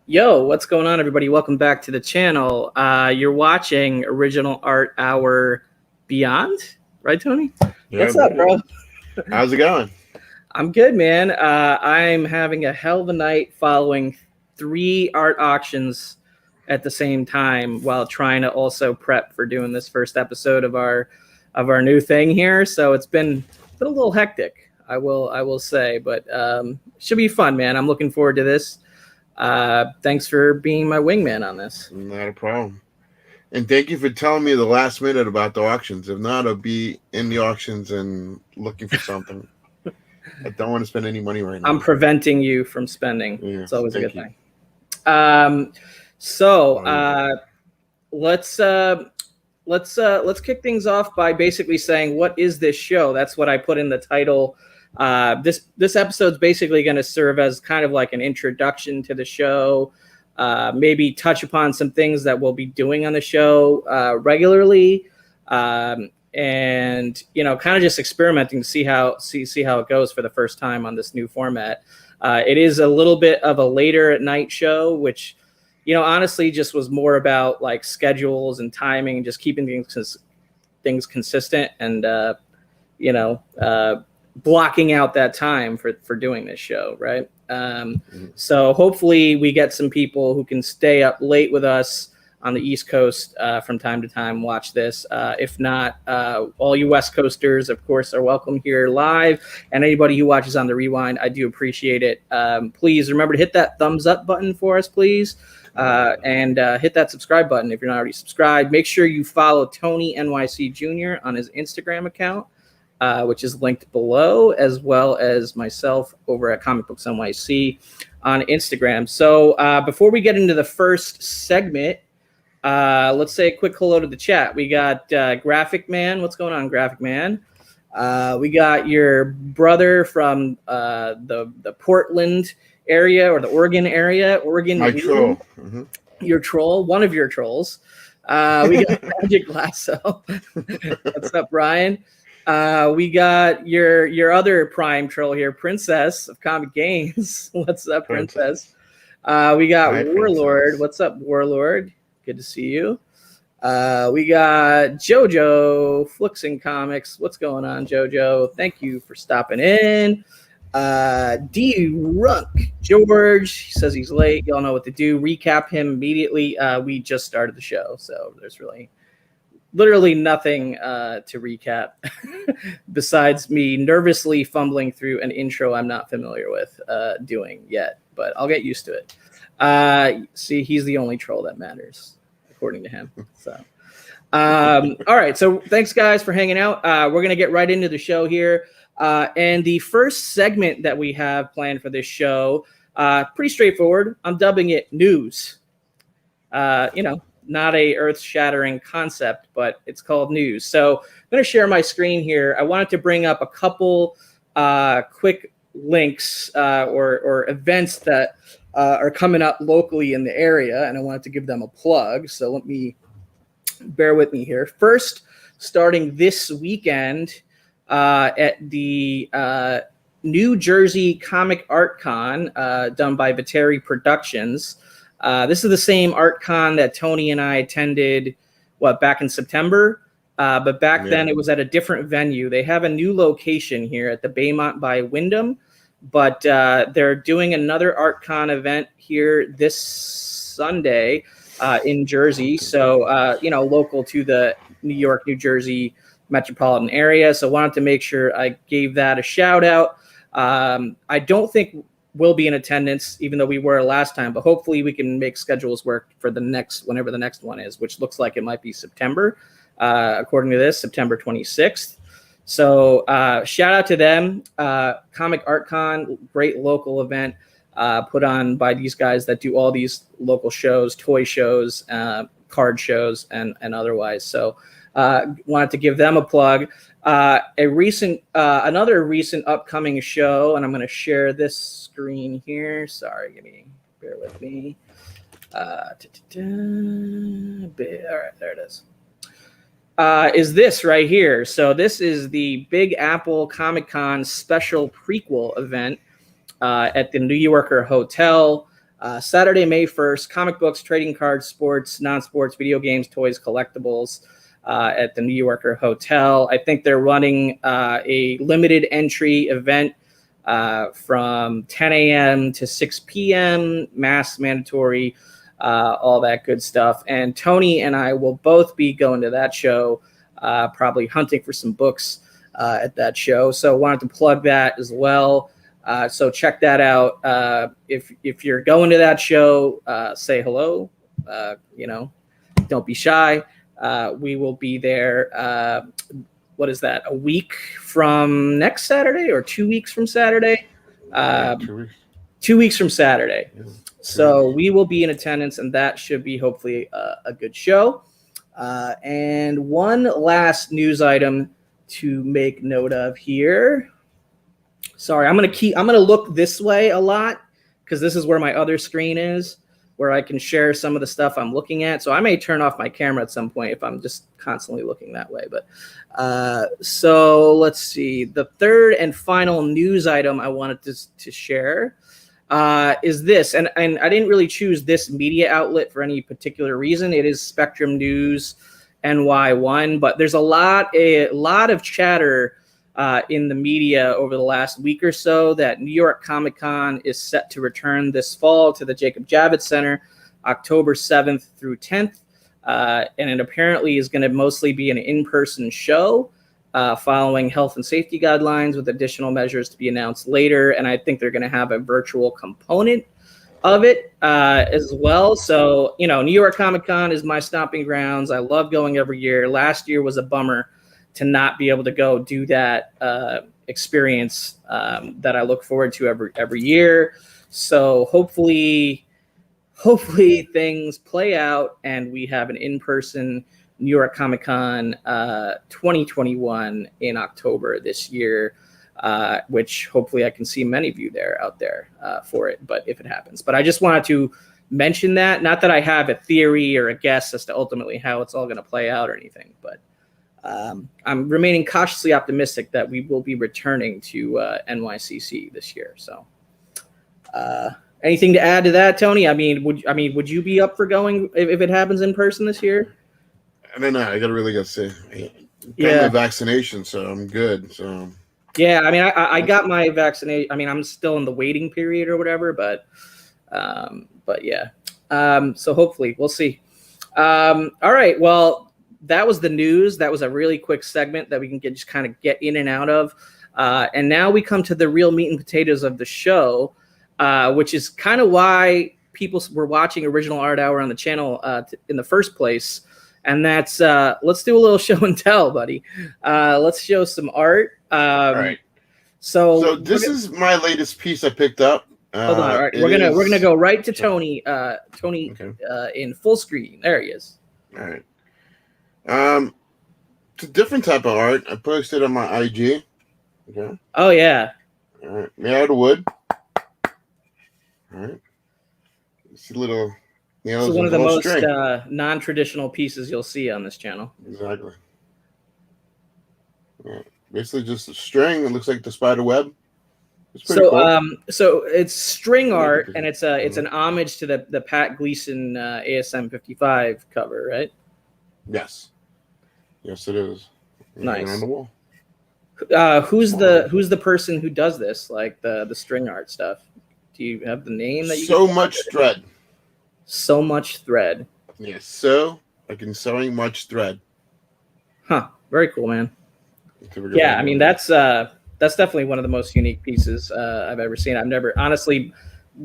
Yo, what's going on, everybody? Welcome back to the channel. You're watching Original Art Hour Beyond, right, Tony? Yeah, What's up, bro? how's it going? I'm good, man. I'm having a hell of a night following 3 art auctions at the same time while trying to also prep for doing this first episode of our new thing here. So it's been a little hectic, I will say, but should be fun, man. I'm looking forward to this. Thanks for being my wingman on this. Not a problem. And thank you for telling me the last minute about the auctions. If not, I'll be in the auctions and looking for something. I don't want to spend any money right now. I'm preventing you from spending. Yeah, it's always a good you. thing. Let's kick things off by basically saying, what is this show? That's what I put in the title. This episode's basically going to serve as kind of like an introduction to the show, maybe touch upon some things that we'll be doing on the show regularly, and kind of just experimenting to see how it goes for the first time on this new format. It is a little bit of a later at night show, which honestly just was more about like schedules and timing and just keeping things consistent and blocking out that time for doing this show, right? So hopefully we get some people who can stay up late with us on the East Coast from time to time, watch this. If not, all you West Coasters, of course, are welcome here live. And anybody who watches on the rewind, I do appreciate it. Please remember to hit that thumbs up button for us, please. And hit that subscribe button if you're not already subscribed. Make sure you follow Tony NYC Jr. on his Instagram account, which is linked below, as well as myself over at Comic Books NYC on Instagram. So before we get into the first segment, let's say a quick hello to the chat. We got Graphic Man. What's going on, Graphic Man? We got your brother from the Portland area or the Oregon area. My troll. Your troll, one of your trolls. We got Magic Lasso. What's up, Brian? We got your other prime troll here, Princess of Comic Games. What's up, Princess? We got Hi, Warlord. Princess. What's up, Warlord? Good to see you. We got Jojo Flickson Comics. What's going on, Jojo? Thank you for stopping in. D Runk George, he says he's late. Y'all know what to do. Recap him immediately. We just started the show, so there's literally nothing to recap besides me nervously fumbling through an intro I'm not familiar with doing yet, but I'll get used to it. See, he's the only troll that matters, according to him. So, all right. So thanks, guys, for hanging out. We're going to get right into the show here. And the first segment that we have planned for this show, pretty straightforward. I'm dubbing it news. Not a earth-shattering concept, but it's called news. So I'm going to share my screen here. I wanted to bring up a couple quick links or events that are coming up locally in the area, and I wanted to give them a plug. So let me bear with me here. First, starting this weekend at the New Jersey Comic Art Con done by Viteri Productions. This is the same art con that Tony and I attended, back in September. But back then it was at a different venue. They have a new location here at the Baymont by Wyndham, but they're doing another art con event here this Sunday in Jersey. So, local to the New York, New Jersey metropolitan area. So wanted to make sure I gave that a shout out. I don't think we'll be in attendance, even though we were last time, but hopefully we can make schedules work for whenever the next one is, which looks like it might be September, according to this, September 26th. So shout out to them. Comic Art Con, great local event put on by these guys that do all these local shows, toy shows, card shows, and otherwise. So wanted to give them a plug. Another recent upcoming show, and I'm going to share this screen here. Sorry, bear with me. All right, there it is this right here. So this is the Big Apple Comic-Con special prequel event at the New Yorker Hotel. Saturday, May 1st, comic books, trading cards, sports, non-sports, video games, toys, collectibles at the New Yorker Hotel. I think they're running a limited entry event from 10 a.m. to 6 p.m., mask mandatory, all that good stuff. And Tony and I will both be going to that show, probably hunting for some books at that show. So wanted to plug that as well. So check that out. If you're going to that show, say hello. Don't be shy. We will be there. What is that? A week from next Saturday or 2 weeks from Saturday? 2 weeks. 2 weeks from Saturday. Yeah. So we will be in attendance, and that should be hopefully a good show. And one last news item to make note of here. Sorry, I'm gonna look this way a lot because this is where my other screen is, where I can share some of the stuff I'm looking at. So I may turn off my camera at some point if I'm just constantly looking that way. But so let's see. The third and final news item I wanted to share is this, and I didn't really choose this media outlet for any particular reason. It is Spectrum News NY1, but there's a lot of chatter in the media over the last week or so that New York Comic Con is set to return this fall to the Jacob Javits Center, October 7th through 10th. And it apparently is going to mostly be an in-person show following health and safety guidelines with additional measures to be announced later. And I think they're going to have a virtual component of it as well. So, New York Comic Con is my stomping grounds. I love going every year. Last year was a bummer to not be able to go do that experience that I look forward to every year. So hopefully things play out and we have an in-person New York Comic Con 2021 in October this year, which hopefully I can see many of you out there for it, but if it happens. But I just wanted to mention that, not that I have a theory or a guess as to ultimately how it's all going to play out or anything, but I'm remaining cautiously optimistic that we will be returning to NYCC this year. So, anything to add to that, Tony? Would you be up for going if it happens in person this year? I don't know. I gotta really go see. Yeah, my vaccination, so I'm good. So yeah, I got my vaccination. I'm still in the waiting period or whatever, but yeah. So hopefully we'll see. All right. Well, that was the news. That was a really quick segment that we can just kind of get in and out of. And now we come to the real meat and potatoes of the show, which is kind of why people were watching Original Art Hour on the channel in the first place. And that's, let's do a little show and tell, buddy. Let's show some art. All right. So this is my latest piece I picked up. Hold on. All right. We're gonna go right to Tony. Tony, okay. In full screen. There he is. All right. It's a different type of art. I posted on my IG. Okay. Oh yeah. All right. Made out of wood. All right. It's a little. This is one of the most non-traditional pieces you'll see on this channel. Exactly. Yeah. Basically, just a string. It looks like the spider web. It's pretty cool. So it's string art, and it's an homage to the Pat Gleason ASM 55 cover, right? Yes. Yes, it is. Nice. On the wall. Who's the person who does this, like the string art stuff? Do you have the name that you? So much thread. So much thread. Yes. So I can sewing much thread. Huh. Very cool, man. Yeah, that's definitely one of the most unique pieces I've ever seen. I've never, honestly,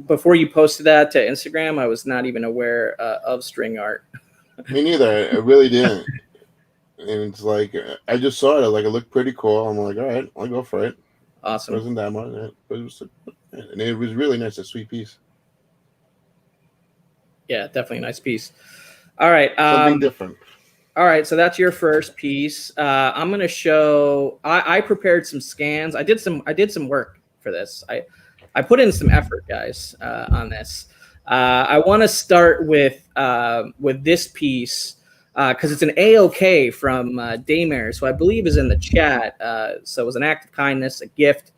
before you posted that to Instagram, I was not even aware of string art. Me neither. I really didn't. And it's like, I just saw it. Like, it looked pretty cool. I'm like, all right, I'll go for it. Awesome. It wasn't that much. And it was really nice. A sweet piece. Yeah, definitely a nice piece. All right. Something different. All right, so that's your first piece. I'm going to show. I prepared some scans. I did some work for this. I put in some effort, guys, on this. I want to start with this piece because it's an AOK from Daymare, so I believe is in the chat. So it was an act of kindness, a gift.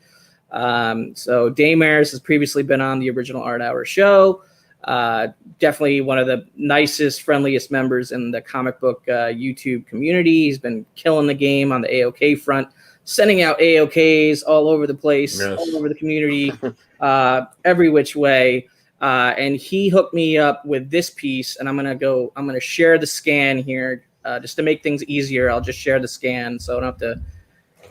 So Daymare has previously been on the Original Art Hour show. Definitely one of the nicest, friendliest members in the comic book YouTube community. He's been killing the game on the AOK front, sending out AOKs all over the place, all over the community, every which way. And he hooked me up with this piece, and I'm gonna share the scan here just to make things easier. I'll just share the scan so I don't have to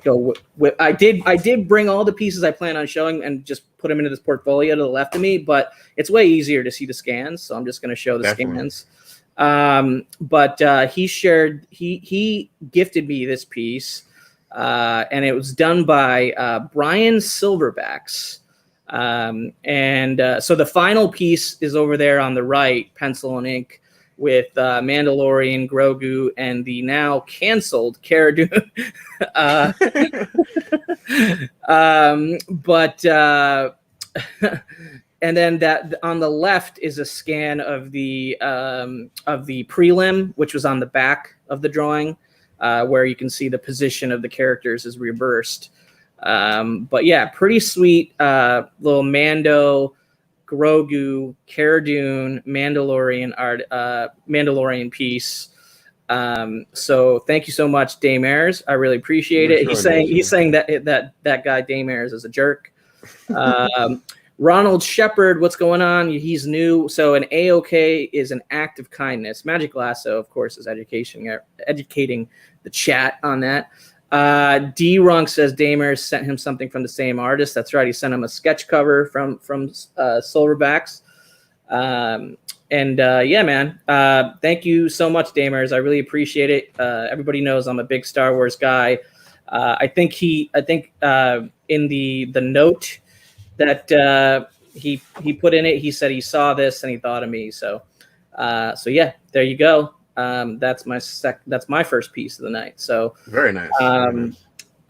go with I did bring all the pieces I plan on showing and just put them into this portfolio to the left of me, but it's way easier to see the scans, so I'm just going to show the scans. But he gifted me this piece, and it was done by Brian Silverbacks. So the final piece is over there on the right, pencil and ink, with Mandalorian, Grogu, and the now canceled Cara Dune. And then that on the left is a scan of the prelim, which was on the back of the drawing, where you can see the position of the characters is reversed. But yeah, pretty sweet little Mando, Grogu, Cara Dune, Mandalorian art, Mandalorian piece. So thank you so much, Daymers. I really appreciate it. He's saying that guy Daymers is a jerk. Ronald Shepard, what's going on? He's new. So an AOK is an act of kindness. Magic Lasso, of course, is educating the chat on that. D-Runk says Daymers sent him something from the same artist. That's right. He sent him a sketch cover from Silverbacks. Yeah, man. Thank you so much, Daymers. I really appreciate it. Everybody knows I'm a big Star Wars guy. I think in the note that he put in it, he said he saw this and he thought of me. So yeah, there you go. That's my first piece of the night. So very nice.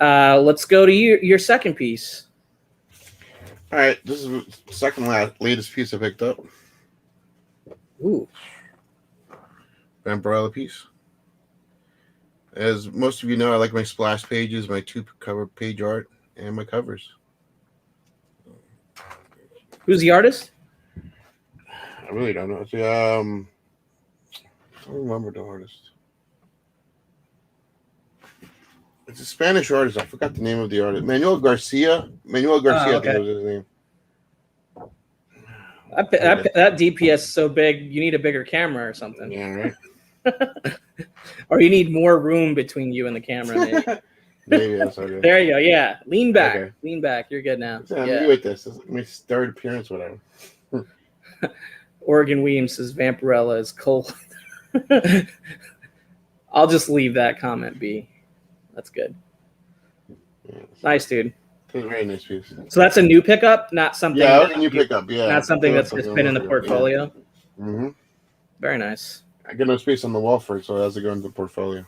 Let's go to your second piece. All right, this is the second latest piece I picked up. Ooh, Vampirella piece. As most of you know, I like my splash pages, my 2 cover page art, and my covers. Who's the artist? I really don't know. I don't remember the artist. It's a Spanish artist. I forgot the name of the artist. Manuel Garcia. Okay. I think was his name. That DPS is so big, you need a bigger camera or something. Yeah, right. Or you need more room between you and the camera. Maybe. Maybe that's okay. There you go. Yeah, lean back. Okay. Lean back. You're good now. I'm new with this. This is my third appearance, whatever. Oregon Weems says Vampirella is cold. I'll just leave that comment be. That's good. Yes. Nice, dude. It's a very nice piece. So that's a new pickup, not something. Yeah, that's a new pickup. Yeah, not something that's just been in the portfolio. Yeah. Mm-hmm. Very nice. I get no space on the wall for it, so it has to go into the portfolio.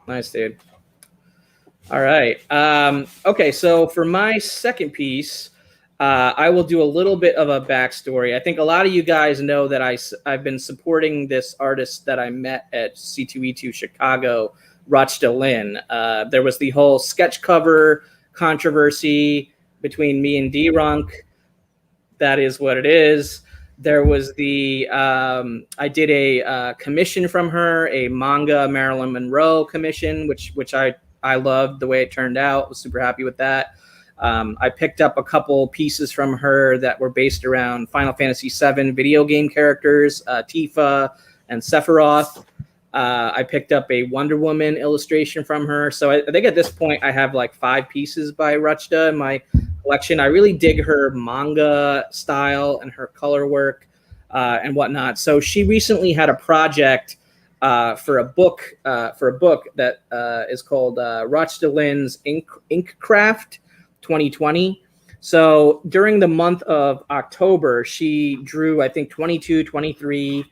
Nice, dude. All right. Okay, so for my second piece, I will do a little bit of a backstory. I think a lot of you guys know that I've been supporting this artist that I met at C2E2 Chicago, Rachta Lynn. There was the whole sketch cover controversy between me and D-Runk. That is what it is. There was I did a commission from her, a manga Marilyn Monroe commission, which I loved the way it turned out. Was super happy with that. I picked up a couple pieces from her that were based around Final Fantasy VII video game characters, Tifa and Sephiroth. I picked up a Wonder Woman illustration from her. So I think at this point I have like 5 pieces by Rachta in my collection. I really dig her manga style and her color work and whatnot. So she recently had a project for a book that is called Rachta Lynn's Inkcraft 2020. So during the month of October, she drew, I think, 22, 23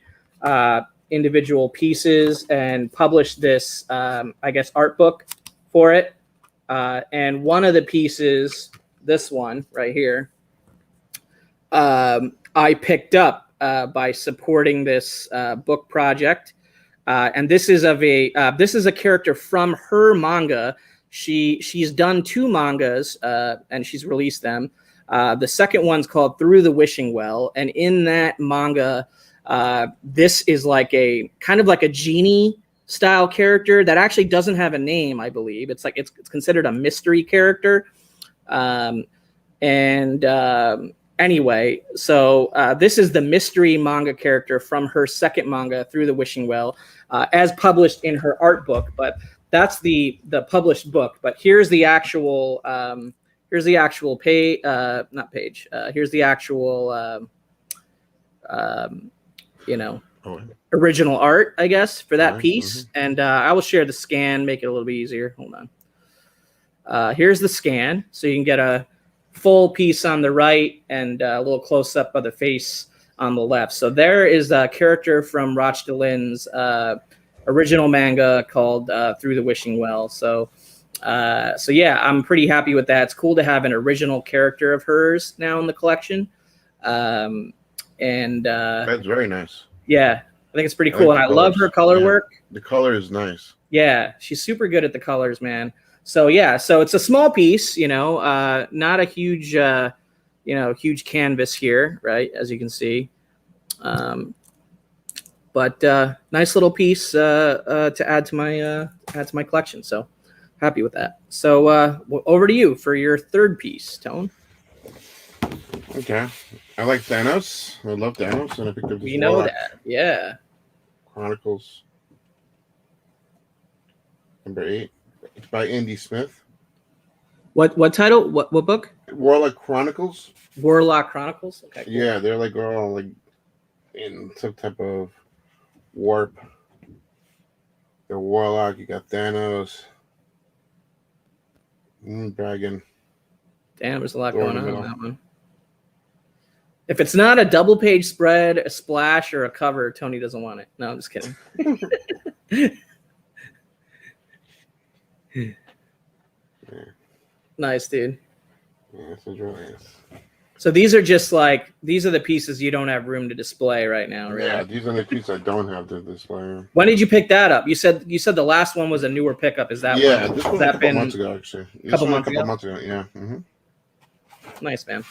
individual pieces and published this, I guess, art book for it. And one of the pieces, this one right here, I picked up by supporting this book project. And this is a character from her manga. She's done 2 mangas and she's released them. The second one's called Through the Wishing Well, and in that manga, this is like a kind of like a genie style character that actually doesn't have a name, I believe. It's like it's considered a mystery character. Anyway, so this is the mystery manga character from her second manga, Through the Wishing Well, as published in her art book. But that's the published book. But here's the actual page, not page. Here's the actual original art, I guess, for that piece. Mm-hmm. And I will share the scan, make it a little bit easier. Hold on. Here's the scan, so you can get a full piece on the right and a little close up of the face on the left. So there is a character from Roch Lin's original manga called Through the Wishing Well. So yeah, I'm pretty happy with that. It's cool to have an original character of hers now in the collection. That's very nice. Yeah, I think it's pretty cool. And I love her color work. The color is nice. Yeah, she's super good at the colors, man. So yeah, so it's a small piece, not a huge, huge canvas here, right? As you can see, but nice little piece to add to my collection. So happy with that. So over to you for your third piece, Tone. Okay, I like Thanos. I love Thanos, and I picked up. We know that, yeah. Chronicles number 8. It's by Andy Smith. What title? What book? Warlock Chronicles. Warlock Chronicles. Okay. Cool. Yeah, they're like all like in some type of warp. The Warlock. You got Thanos. Dragon. Damn, there's a lot going on in that one. If it's not a double page spread, a splash, or a cover, Tony doesn't want it. No, I'm just kidding. Yeah. Nice, dude. Yeah, this is really nice. So these are the pieces you don't have room to display right now, right? Yeah, these are the pieces I don't have to display. When did you pick that up? You said the last one was a newer pickup. Is that this was a couple months ago, actually. A couple months ago, yeah. Mm-hmm. Nice, man.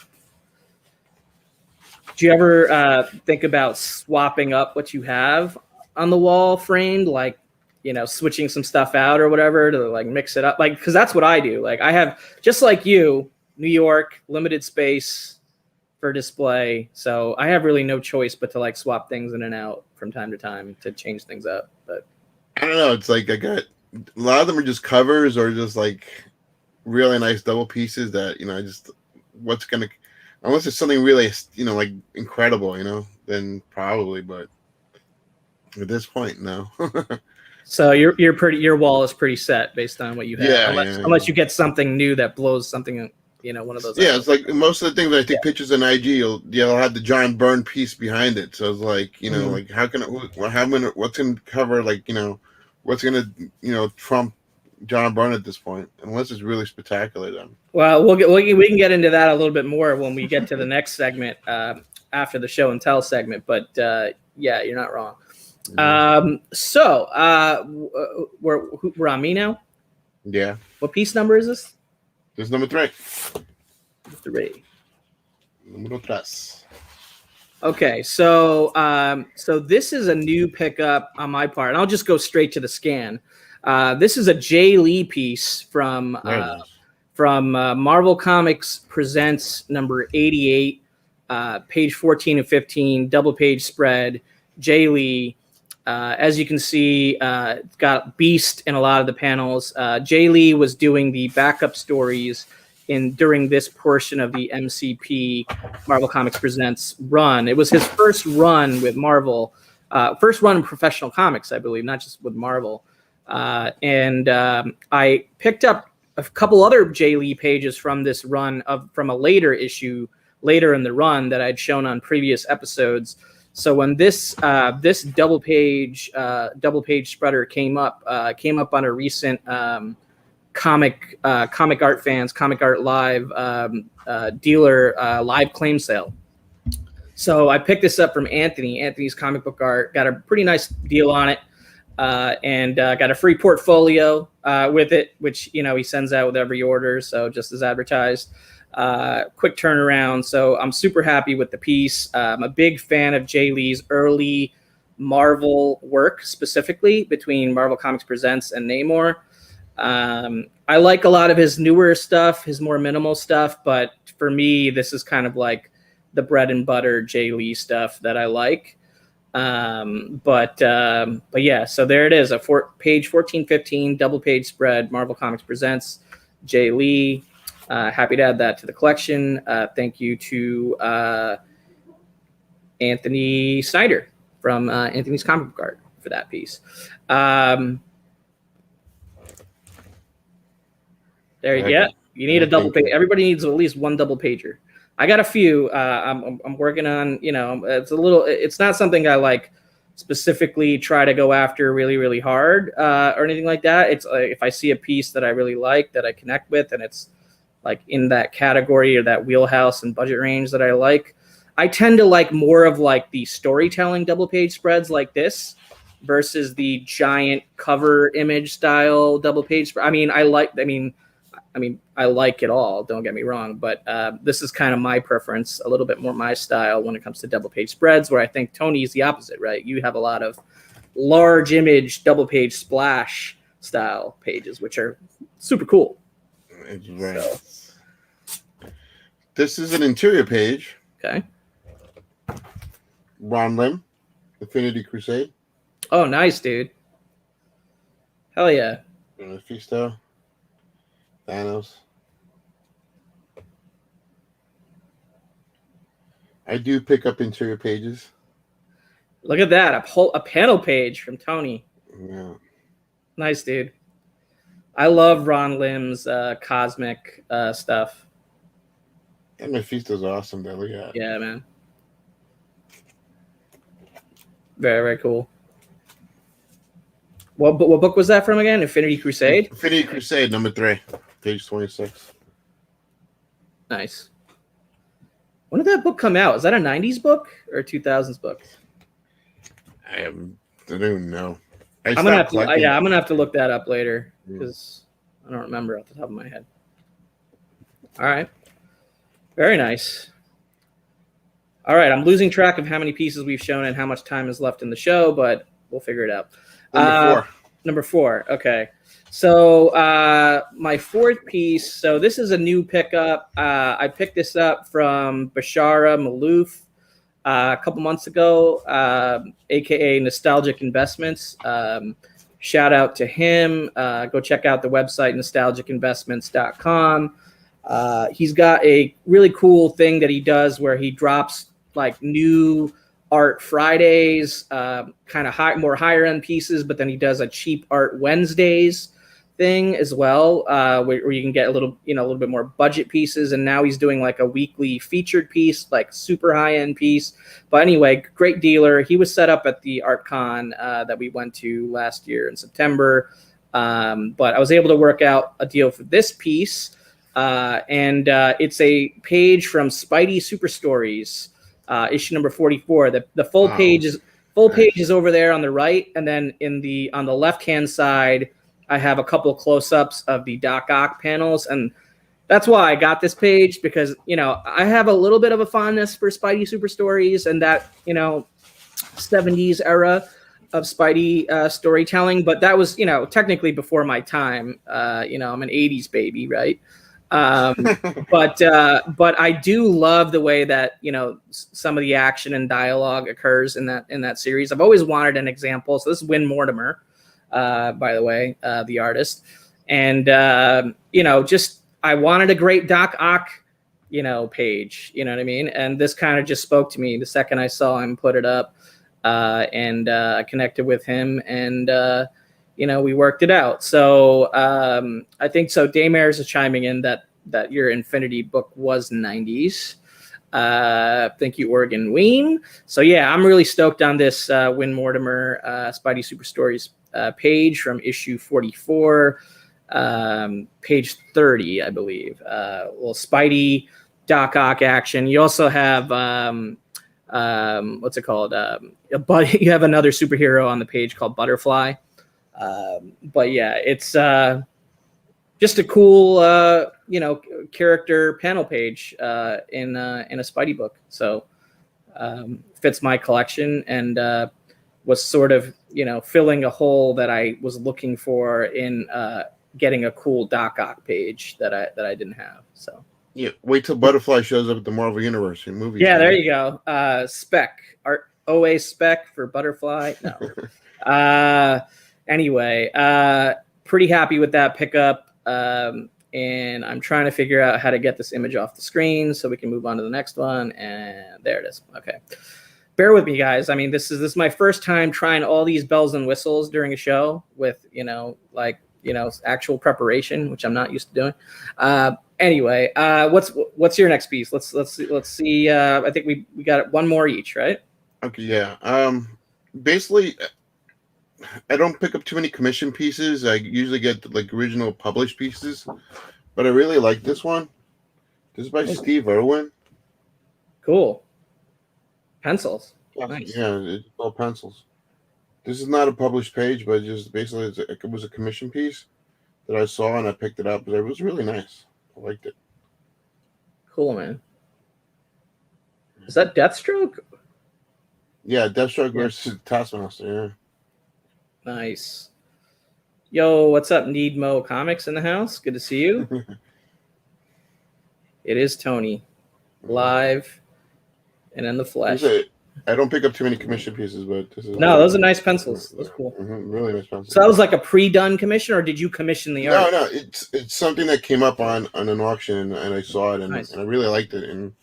Do you ever think about swapping up what you have on the wall framed, like, switching some stuff out or whatever to like mix it up? Like, because that's what I do. Like, I have, just like you, New York, limited space for display. So I have really no choice but to like swap things in and out from time to time to change things up. But I don't know. It's like I got a lot of them are just covers or just like really nice double pieces that, unless it's something really, like incredible, then probably. But at this point, no. So your wall is pretty set based on what you have. Yeah, unless you get something new that blows something, one of those. Yeah, it's like most of the things I take pictures in IG, you'll have the John Byrne piece behind it. So it's like, like how can what's gonna cover what's gonna trump John Byrne at this point, unless it's really spectacular then. Well, we can get into that a little bit more when we get to the next segment after the show and tell segment. But yeah, you're not wrong. So we're on me now. Yeah. What piece number is this? This is number 3. 3. Numero 3. Okay, so this is a new pickup on my part, and I'll just go straight to the scan. This is a Jay Lee piece from Marvel Comics Presents number 88, page 14 and 15, double page spread. Jay Lee. As you can see, it's got Beast in a lot of the panels. Jay Lee was doing the backup stories during this portion of the MCP Marvel Comics Presents run. It was his first run with Marvel, first run in professional comics, I believe, not just with Marvel. And I picked up a couple other Jay Lee pages from this run from a later issue, later in the run that I'd shown on previous episodes. So when this double page spreader came up on a recent ComicArtFans, Comic Art Live dealer live claim sale. So I picked this up from Anthony's Comic Book Art, got a pretty nice deal on it, and got a free portfolio with it, which he sends out with every order. So just as advertised. quick turnaround. So I'm super happy with the piece. I'm a big fan of Jay Lee's early Marvel work, specifically between Marvel Comics Presents and Namor. I like a lot of his newer stuff, his more minimal stuff, but for me, this is kind of like the bread and butter Jay Lee stuff that I like. But yeah, so there it is, a page 1415 double page spread, Marvel Comics Presents Jay Lee. Happy to add that to the collection. Thank you to Anthony Snyder from Anthony's Comic Book Art for that piece. There you go. You need a double page. Everybody needs at least one double pager. I got a few. I'm working on. It's not something I like specifically try to go after really, really hard or anything like that. It's if I see a piece that I really like, that I connect with, and it's like in that category or that wheelhouse and budget range that I like, I tend to like more of like the storytelling double page spreads like this versus the giant cover image style double page spread. I like it all, don't get me wrong, but this is kind of my preference, a little bit more my style when it comes to double page spreads, where I think Tony is the opposite, right? You have a lot of large image double page splash style pages, which are super cool. Right. So. This is an interior page. Okay. Ron Lim, Infinity Crusade. Oh, nice, dude. Hell yeah. Mephisto. Thanos. I do pick up interior pages. Look at that. A panel page from Tony. Yeah. Nice, dude. I love Ron Lim's cosmic stuff. And Mephisto's awesome, though. Look at it. Yeah, man. Very, very cool. What book was that from again? Infinity Crusade? Infinity Crusade, number 3, page 26. Nice. When did that book come out? Is that a 90s book or a 2000s book? I don't even know. I'm gonna have to look that up later because I don't remember off the top of my head. All right. Very nice. All right, I'm losing track of how many pieces we've shown and how much time is left in the show, but we'll figure it out. Number 4. Okay. So my fourth piece. So this is a new pickup. I picked this up from Bashara Malouf a couple months ago, aka Nostalgic Investments. Shout out to him. Go check out the website nostalgicinvestments.com. He's got a really cool thing that he does where he drops like new art Fridays, kind of more higher end pieces, but then he does a cheap art Wednesdays thing as well, where you can get a little bit more budget pieces. And now he's doing like a weekly featured piece, like super high end piece. But anyway, great dealer. He was set up at the ArtCon that we went to last year in September. But I was able to work out a deal for this piece. And it's a page from Spidey Super Stories, issue number 44. The full page is over there on the right, and then on the left hand side, I have a couple close-ups of the Doc Ock panels, and that's why I got this page, because I have a little bit of a fondness for Spidey Super Stories and that 70s era of Spidey storytelling, but that was technically before my time. I'm an 80s baby, right? But I do love the way that some of the action and dialogue occurs in that series. I've always wanted an example. So this is Win Mortimer, by the way, the artist, and just I wanted a great Doc Ock page. You know what I mean? And this kind of just spoke to me the second I saw him put it up, and I connected with him, and we worked it out. So I think so. Daymare is chiming in that your Infinity book was 90s. Thank you, Oregon Ween. So yeah, I'm really stoked on this Win Mortimer Spidey Super Stories page from issue 44, page 30, I believe. Little Spidey Doc Ock action. You also have what's it called? You have another superhero on the page called Butterfly. But yeah, it's just a cool character panel page in a Spidey book. So fits my collection and was sort of filling a hole that I was looking for in getting a cool Doc Ock page that I didn't have. So yeah, wait till Butterfly shows up at the Marvel Universe in movies. Yeah, there you go. Spec art OA spec for Butterfly. No. Anyway, pretty happy with that pickup. And I'm trying to figure out how to get this image off the screen so we can move on to the next one. And there it is. Okay. Bear with me, guys. I mean, this is my first time trying all these bells and whistles during a show with, actual preparation, which I'm not used to doing. Anyway, what's your next piece? Let's see. I think we got one more each, right? Okay, yeah. Basically, I don't pick up too many commission pieces. I usually get like original published pieces, but I really like this one. This is by Steve Irwin. Cool. Pencils. Nice. Yeah, it's all pencils. This is not a published page, but just basically it was a commission piece that I saw and I picked it up. But it was really nice. I liked it. Cool, man. Is that Deathstroke? Yeah, Deathstroke versus Taskmaster. Yeah. Nice. Yo, what's up, Need Mo Comics in the house? Good to see you. It is Tony, live and in the flesh. I don't pick up too many commission pieces, but this is those are nice pencils. That's cool. Really nice pencils. So that was like a pre-done commission, or did you commission the art? No, it's something that came up on an auction, and I saw it, and I really liked it, and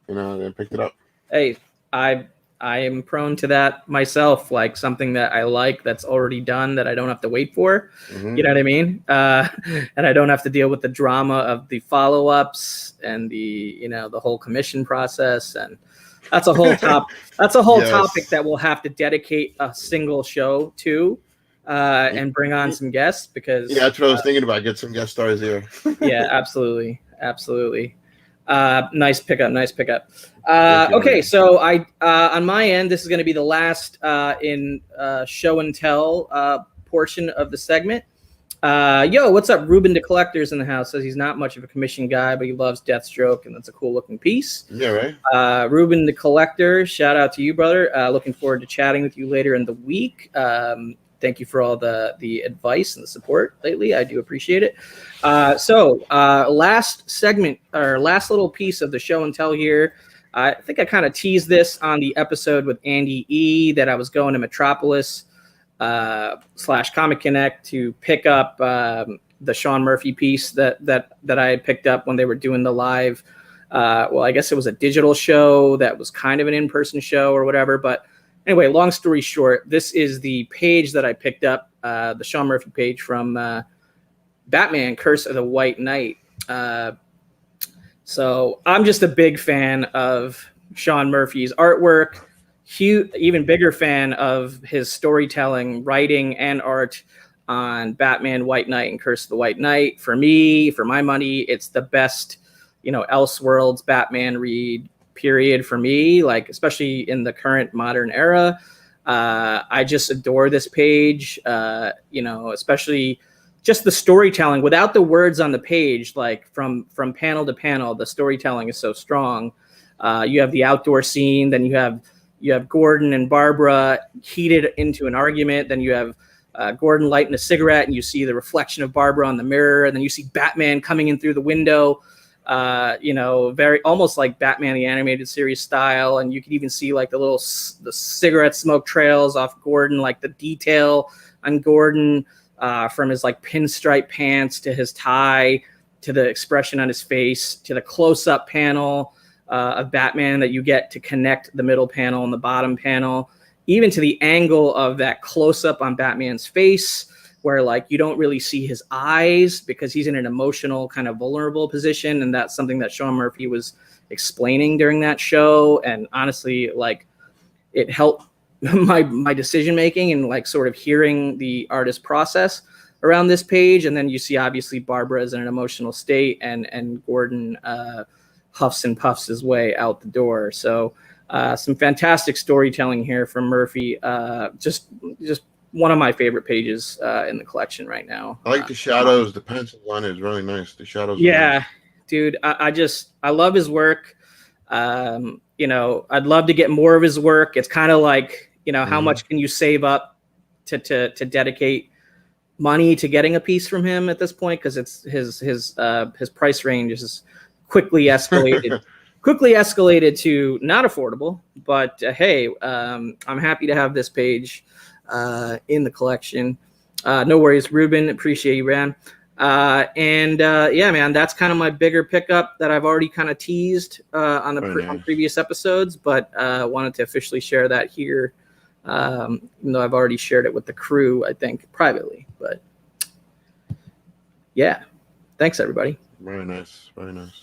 I picked it up. Hey, I am prone to that myself, like something that I like that's already done that I don't have to wait for. Mm-hmm. You know what I mean? And I don't have to deal with the drama of the follow-ups and the whole commission process, and that's a whole topic that we'll have to dedicate a single show to and bring on some guests because that's what I was thinking about. Get some guest stars here. Yeah, absolutely. Nice pickup. Okay, so I on my end, this is going to be the last in show and tell portion of the segment. Yo, what's up? Ruben the Collector's in the house. Says he's not much of a commission guy, but he loves Deathstroke, and that's a cool looking piece. Yeah, right. Ruben the Collector, shout out to you, brother. Looking forward to chatting with you later in the week. Thank you for all the advice and the support lately. I do appreciate it. So last segment, or last little piece of the show and tell here. I think I kind of teased this on the episode with Andy E. that I was going to Metropolis / ComicConnect to pick up the Sean Murphy piece that I had picked up when they were doing the live. Well, I guess it was a digital show that was kind of an in-person show or whatever. But anyway, long story short, this is the page that I picked up, the Sean Murphy page from Batman: Curse of the White Knight. So I'm just a big fan of Sean Murphy's artwork. Huge, even bigger fan of his storytelling, writing, and art on Batman, White Knight, and Curse of the White Knight. For me, for my money, it's the best, Elseworlds Batman read, period, for me, like, especially in the current modern era. I just adore this page, especially just the storytelling without the words on the page, like from panel to panel, the storytelling is so strong. You have the outdoor scene, then you have Gordon and Barbara heated into an argument. Then you have Gordon lighting a cigarette, and you see the reflection of Barbara on the mirror. And then you see Batman coming in through the window, very almost like Batman the Animated Series style. And you can even see like the cigarette smoke trails off Gordon, like the detail on Gordon from his like pinstripe pants to his tie to the expression on his face to the close-up panel of Batman that you get to connect the middle panel and the bottom panel, even to the angle of that close-up on Batman's face, where like you don't really see his eyes because he's in an emotional kind of vulnerable position. And that's something that Sean Murphy was explaining during that show. And honestly, like it helped my decision-making and like sort of hearing the artist process around this page. And then you see obviously Barbara is in an emotional state and Gordon huffs and puffs his way out the door. So some fantastic storytelling here from Murphy. Just one of my favorite pages in the collection right now. I like the shadows. The pencils on it is really nice. The shadows. Yeah, nice. dude, I love his work. You know, I'd love to get more of his work. It's kind of like, you know, how much can you save up to dedicate money to getting a piece from him at this point, because it's his price range is quickly escalated to not affordable. But hey, I'm happy to have this page in the collection. No worries, Ruben. Appreciate you, man. Yeah, man, that's kind of my bigger pickup that I've already kind of teased on previous episodes, but wanted to officially share that here. Even though I've already shared it with the crew, I think privately, but yeah, thanks everybody. Very nice, very nice.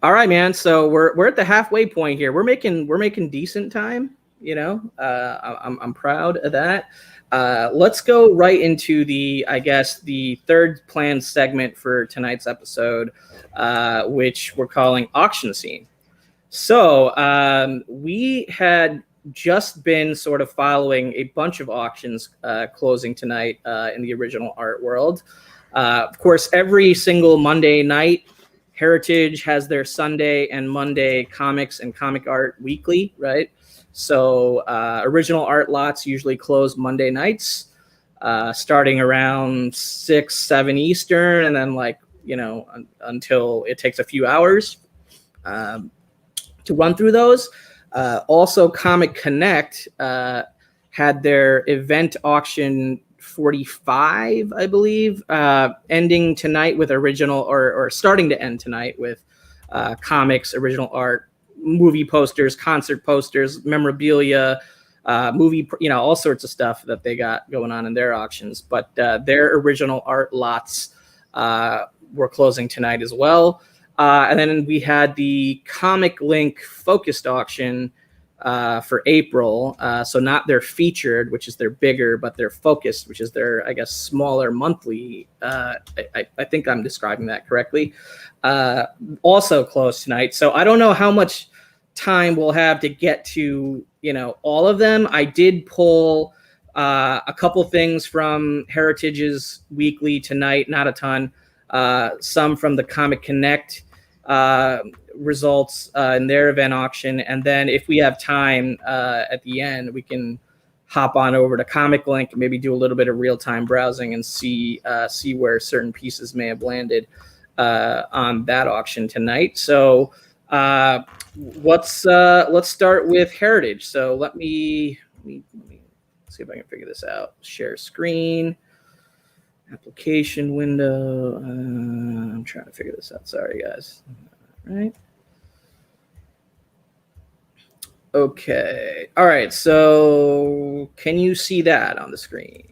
All right, man. So we're at the halfway point here. We're making decent time. You know, I'm proud of that. Let's go right into the third planned segment for tonight's episode, which we're calling Auction Scene. So we had just been sort of following a bunch of auctions closing tonight in the original art world. Of course, every single Monday night, Heritage has their Sunday and Monday comics and comic art weekly, right? So original art lots usually close Monday nights, starting around 6, 7 Eastern, and then until it takes a few hours to run through those. Also, ComicConnect had their event auction 45, I believe, ending tonight with original or starting to end tonight with comics, original art, movie posters, concert posters, memorabilia, movie, all sorts of stuff that they got going on in their auctions. But their original art lots were closing tonight as well. And then we had the ComicLink focused auction for April. So not their featured, which is their bigger, but their focused, which is their, I guess, smaller monthly. I think I'm describing that correctly. Also closed tonight. So I don't know how much time we'll have to get to, all of them. I did pull a couple things from Heritage's weekly tonight, not a ton. Some from the ComicConnect results in their event auction, and then if we have time at the end, we can hop on over to ComicLink and maybe do a little bit of real-time browsing and see where certain pieces may have landed on that auction tonight. So let's start with Heritage. So let me see if I can figure this out. Share screen. Application window. I'm trying to figure this out. Sorry, guys. All right. Okay. All right. So can you see that on the screen?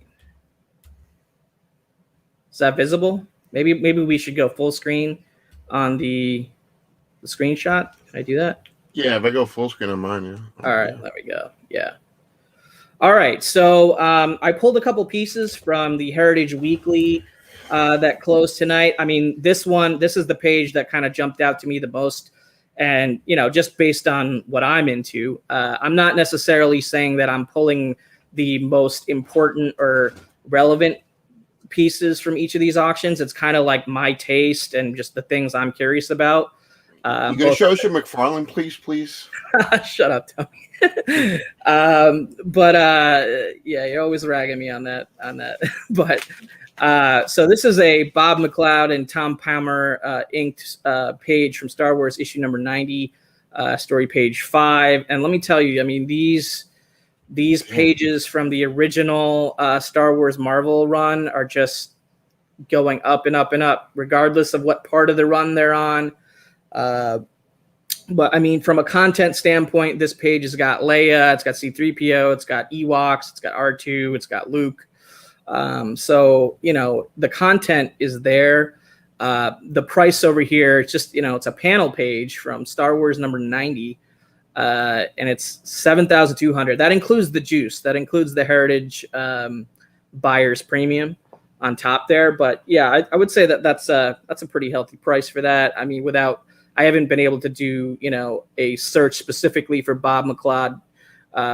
Is that visible? Maybe we should go full screen on the screenshot. Can I do that? Yeah, if I go full screen on mine, yeah. All right. There we go. Yeah. All right, so I pulled a couple pieces from the Heritage Weekly that closed tonight. I mean, this is the page that kind of jumped out to me the most. And, just based on what I'm into, I'm not necessarily saying that I'm pulling the most important or relevant pieces from each of these auctions. It's kind of like my taste and just the things I'm curious about. You gonna show us your McFarlane, please? Shut up, Tony. Yeah, you're always ragging me on that. But so this is a Bob McLeod and Tom Palmer inked page from Star Wars issue number 90, story page 5. And let me tell you, I mean, these pages from the original Star Wars Marvel run are just going up and up and up, regardless of what part of the run they're on. But I mean, from a content standpoint, this page has got Leia, it's got C-3PO, it's got Ewoks, it's got R2, it's got Luke. So, the content is there. The price over here, it's just, it's a panel page from Star Wars number 90. And it's $7,200. That includes the juice. That includes the Heritage buyer's premium on top there. But yeah, I would say that's a pretty healthy price for that. I mean, I haven't been able to do, a search specifically for Bob McLeod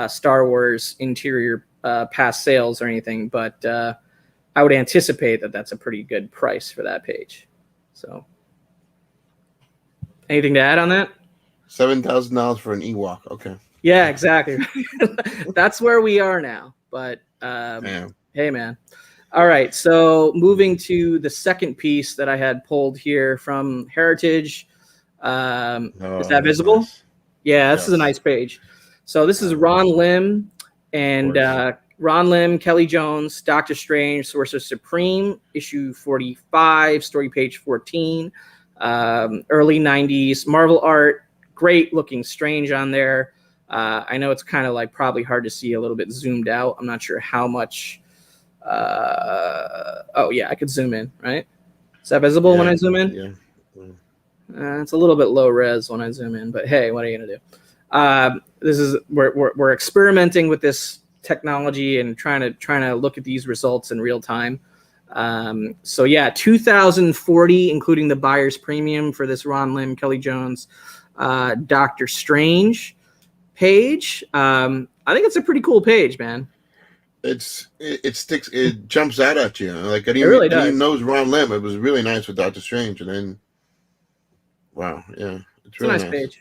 Star Wars interior past sales or anything, but I would anticipate that that's a pretty good price for that page. So, anything to add on that? $7,000 for an Ewok. Okay. Yeah, exactly. That's where we are now. But hey, man. All right. So moving to the second piece that I had pulled here from Heritage. Is that visible? Nice. Yeah, this is a nice page. So this is Ron Lim and Ron Lim, Kelly Jones, Doctor Strange, Sorcerer Supreme, issue 45, story page 14, early 90s Marvel art. Great looking Strange on there. I know it's kind of like probably hard to see a little bit zoomed out. I'm not sure how much. Oh, yeah, I could zoom in, right? Is that visible when I zoom in? Yeah. It's a little bit low res when I zoom in, but hey, what are you going to do? This is we're experimenting with this technology and trying to look at these results in real time. So yeah, 2040, including the buyer's premium for this Ron Lim, Kelly Jones, Doctor Strange page. I think it's a pretty cool page, man. It sticks. It jumps out at you. Like I really didn't even know it was Ron Lim. It was really nice with Doctor Strange, and then wow, yeah, it's really a nice page.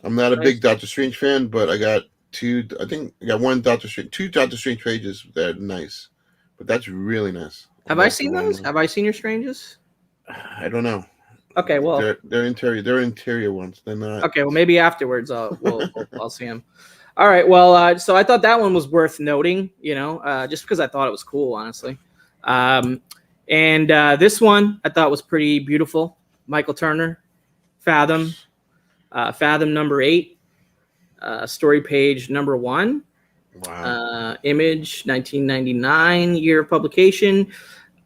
I'm not a big Doctor Strange fan, but I got two Doctor Strange pages that are nice, but that's really nice. Have I seen those? Have I seen your Stranges? I don't know. Okay, well, they're interior ones. They're not. Okay, well, maybe afterwards I'll see them. All right, well, so I thought that one was worth noting, just because I thought it was cool, honestly. And this one I thought was pretty beautiful. Michael Turner, Fathom number 8, story page number 1. Wow. Image 1999 year of publication.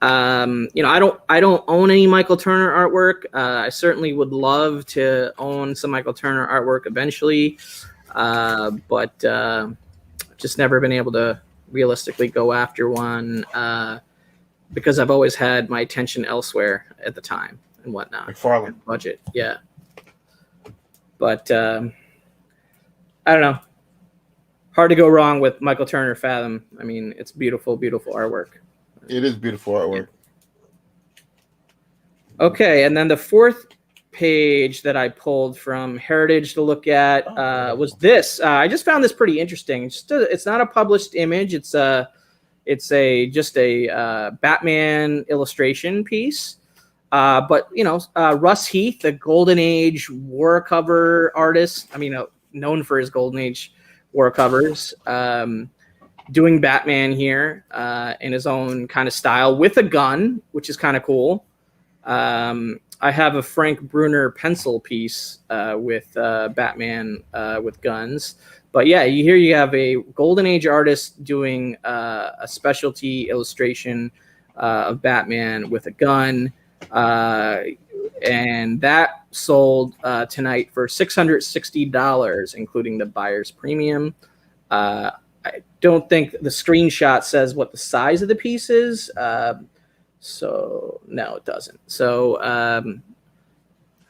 I don't own any Michael Turner artwork. I certainly would love to own some Michael Turner artwork eventually, but just never been able to realistically go after one because I've always had my attention elsewhere at the time and whatnot. McFarlane. Budget, yeah. But I don't know. Hard to go wrong with Michael Turner Fathom. I mean, it's beautiful, beautiful artwork. It is beautiful artwork. Okay, and then the fourth page that I pulled from Heritage to look at was this. I just found this pretty interesting. It's not a published image. It's just a Batman illustration piece. But Russ Heath, the Golden Age war cover artist. I mean, known for his Golden Age war covers. Doing Batman here in his own kind of style with a gun, which is kind of cool. I have a Frank Brunner pencil piece with Batman with guns. But yeah, you have a Golden Age artist doing a specialty illustration of Batman with a gun. And that sold tonight for $660, including the buyer's premium. I don't think the screenshot says what the size of the piece is. So no, it doesn't. So I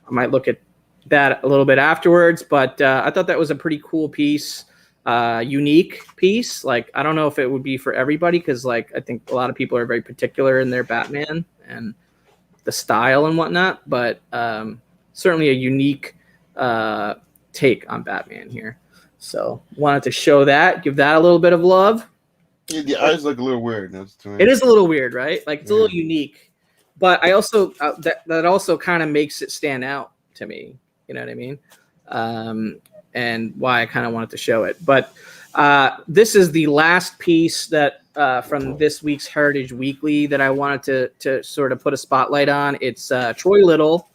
might look at that a little bit afterwards, but I thought that was a pretty cool piece, unique piece. Like, I don't know if it would be for everybody, because I think a lot of people are very particular in their Batman and the style and whatnot, but certainly a unique take on Batman here. So wanted to show that, give that a little bit of love. Yeah, the eyes look a little weird. It is a little weird, right? Like, it's a little unique, but I also that also kind of makes it stand out to me. You know what I mean? And why I kind of wanted to show it. But this is the last piece that from this week's Heritage Weekly that I wanted to sort of put a spotlight on. It's Troy Little,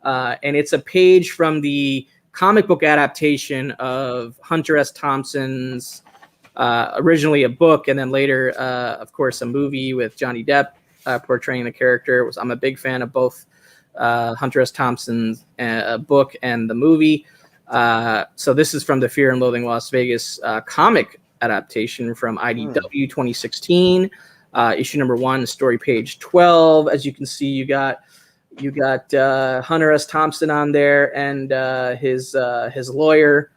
and it's a page from the comic book adaptation of Hunter S. Thompson's originally a book, and then later, of course, a movie with Johnny Depp portraying the character. I'm a big fan of both Hunter S. Thompson's book and the movie. So this is from the Fear and Loathing Las Vegas comic adaptation from IDW 2016, issue number 1, story page 12. As you can see, you got Hunter S. Thompson on there and his lawyer,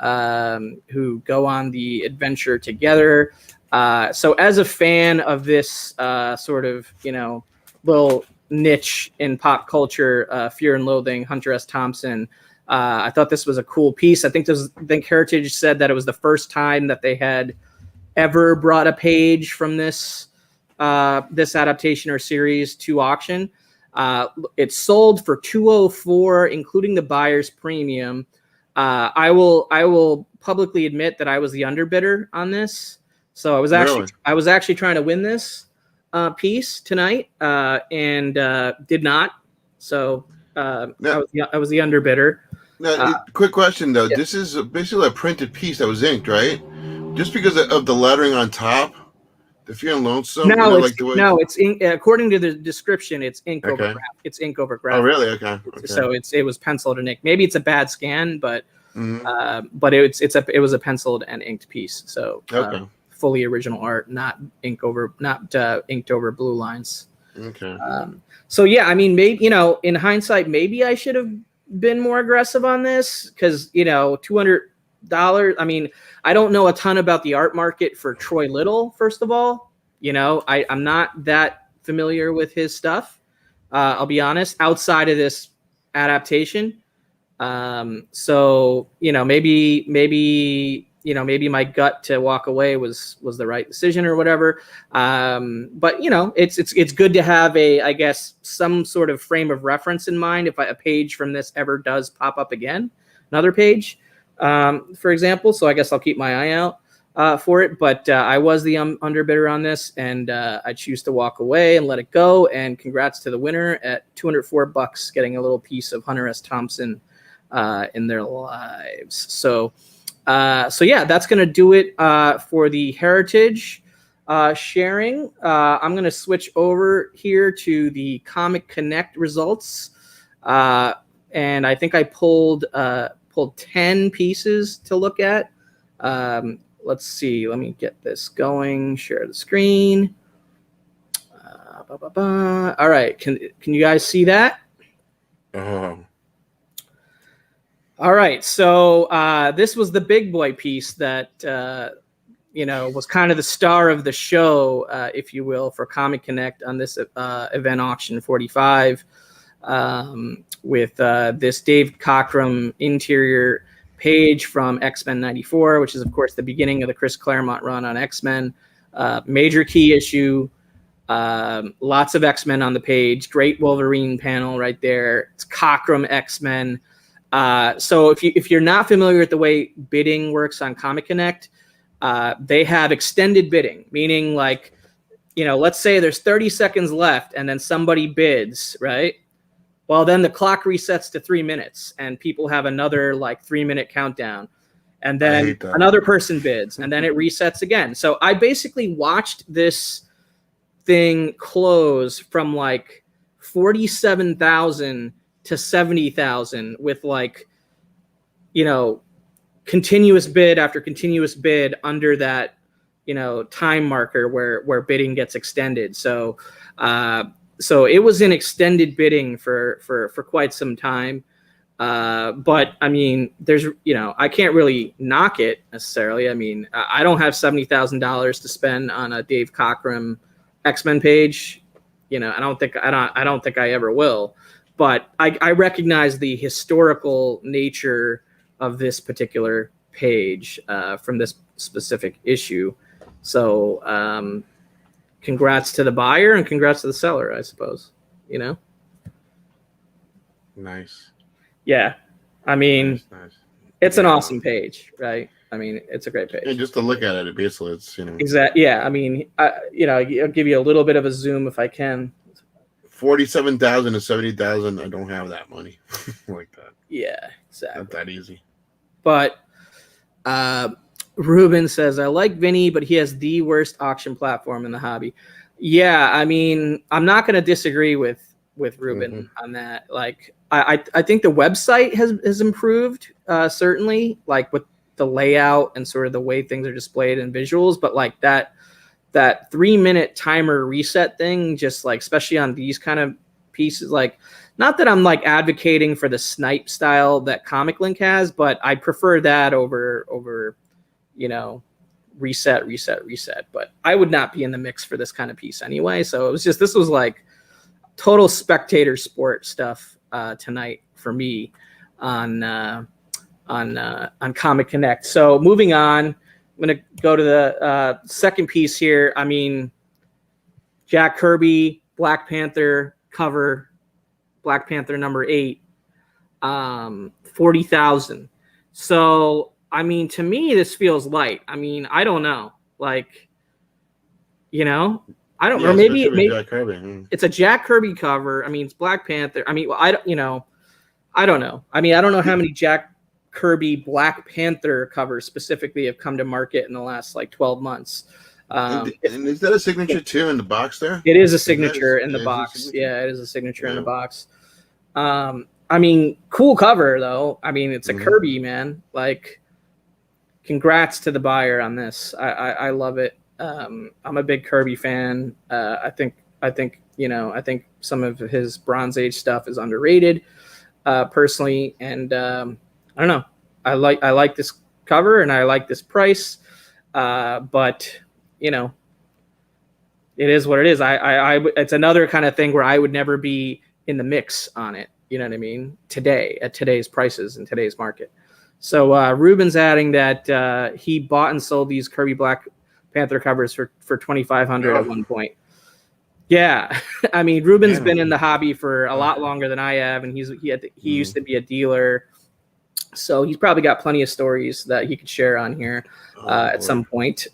who go on the adventure together. So as a fan of this sort of, little niche in pop culture, Fear and Loathing, Hunter S. Thompson, I thought this was a cool piece. I think Heritage said that it was the first time that they had ever brought a page from this adaptation or series to auction. It sold for $204, including the buyer's premium. I will publicly admit that I was the underbidder on this. So I was actually trying to win this piece tonight and did not. So I was the underbidder. Now, quick question though. Yeah. This is basically a printed piece that was inked, right? Just because of the lettering on top, the Fear and Lonesome. No, it's ink, according to the description, it's ink over graph. It's ink over graph. Oh, really? Okay. So it was penciled and inked. Maybe it's a bad scan, but it was a penciled and inked piece. So fully original art, not inked over blue lines. Okay. So yeah, I mean, maybe in hindsight, maybe I should have been more aggressive on this because $200. I mean, I don't know a ton about the art market for Troy Little. First of all, I'm not that familiar with his stuff. I'll be honest. Outside of this adaptation, so maybe my gut to walk away was the right decision or whatever. But it's good to have I guess some sort of frame of reference in mind if a page from this ever does pop up again, another page, for example. So I guess I'll keep my eye out for it. But I was the underbidder on this, and I choose to walk away and let it go. And congrats to the winner at $204, getting a little piece of Hunter S. Thompson in their lives. So yeah, that's going to do it for the Heritage sharing. I'm going to switch over here to the ComicConnect results. And I think I pulled 10 pieces to look at. Let's see. Let me get this going. Share the screen. All right. Can you guys see that? All right, so this was the big boy piece that was kind of the star of the show, if you will, for ComicConnect on this event auction 45, with this Dave Cockrum interior page from X-Men 94, which is of course the beginning of the Chris Claremont run on X-Men. Major key issue, lots of X-Men on the page. Great Wolverine panel right there. It's Cockrum X-Men. So if you're not familiar with the way bidding works on ComicConnect, they have extended bidding, meaning let's say there's 30 seconds left and then somebody bids, right? Well, then the clock resets to 3 minutes and people have another 3-minute countdown, and then another person bids and then it resets again. So I basically watched this thing close from 47,000 to 70,000 with continuous bid after continuous bid under that time marker where bidding gets extended. So it was in extended bidding for quite some time. But I mean, there's I can't really knock it necessarily. I mean, I don't have $70,000 to spend on a Dave Cockrum X-Men page. I don't think I ever will. But I recognize the historical nature of this particular page from this specific issue. So congrats to the buyer and congrats to the seller, I suppose. Nice. Yeah. I mean, nice. It's an awesome page, right? I mean, it's a great page. Yeah, just to look at it, basically, it's Exactly. Yeah. I mean, I'll give you a little bit of a zoom if I can. 47,000 to 70,000. I don't have that money like that. Yeah, exactly. Not that easy. But Ruben says, I like Vinny, but he has the worst auction platform in the hobby. Yeah, I mean, I'm not going to disagree with Ruben on that. I think the website has improved, certainly, with the layout and sort of the way things are displayed and visuals. But that 3-minute timer reset thing, just especially on these kind of pieces, not that I'm like advocating for the snipe style that ComicLink has, but I prefer that over, you know, reset. But I would not be in the mix for this kind of piece anyway. So it was just, this was like total spectator sport stuff tonight for me on ComicConnect. So moving on, I'm going to go to the second piece here. I mean, Jack Kirby, Black Panther cover, Black Panther #8, 40,000. So, I mean, to me, this feels light. I mean, I don't know. Like, you know, I don't know. Maybe Jack Kirby. It's a Jack Kirby cover. I mean, it's Black Panther. I mean, I don't know. I mean, I don't know how many Jack Kirby Black Panther covers specifically have come to market in the last like 12 months. And is that a signature too in the box there? It is a signature in the box. Yeah, it is a signature in the box. I mean, cool cover though. I mean, it's a Kirby, man. Like, congrats to the buyer on this. I love it. I'm a big Kirby fan. I think you know, I think some of his Bronze Age stuff is underrated, personally. And I don't know. I like this cover and I like this price. But you know, it is what it is. It's another kind of thing where I would never be in the mix on it. You know what I mean? Today, at today's prices in today's market. So Ruben's adding that he bought and sold these Kirby Black Panther covers for $2,500 at one point. Yeah, I mean, Ruben's been in the hobby for a lot longer than I have, and he used to be a dealer. So he's probably got plenty of stories that he could share on here at some point,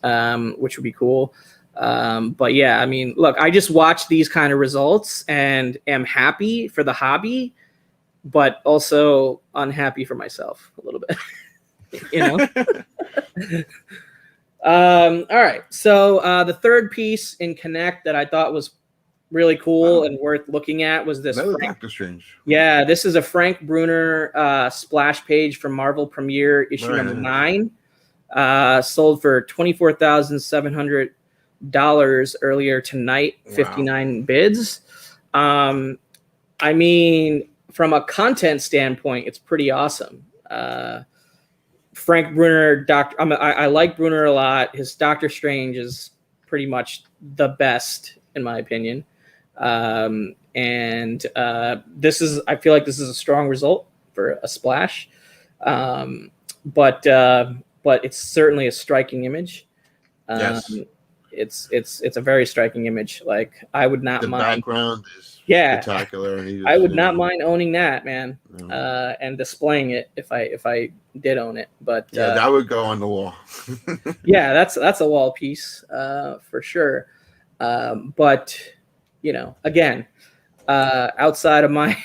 which would be cool. But yeah, I mean, look, I just watch these kind of results and am happy for the hobby, but also unhappy for myself a little bit, you know? All right. So the third piece in Connect that I thought was really cool and worth looking at was this. Doctor Strange. Yeah, this is a Frank Bruner splash page from Marvel Premiere issue number 9. Sold for $24,700 earlier tonight. 59 bids. I mean, from a content standpoint, it's pretty awesome. Frank Bruner, I like Bruner a lot. His Doctor Strange is pretty much the best in my opinion. And this is, I feel like this is a strong result for a splash. But it's certainly a striking image. Yes. It's a very striking image. Like, I would not mind. The background is spectacular. And I would not mind owning that, man. And displaying it if I did own it. But that would go on the wall. Yeah, that's a wall piece for sure. But you know, again, outside of my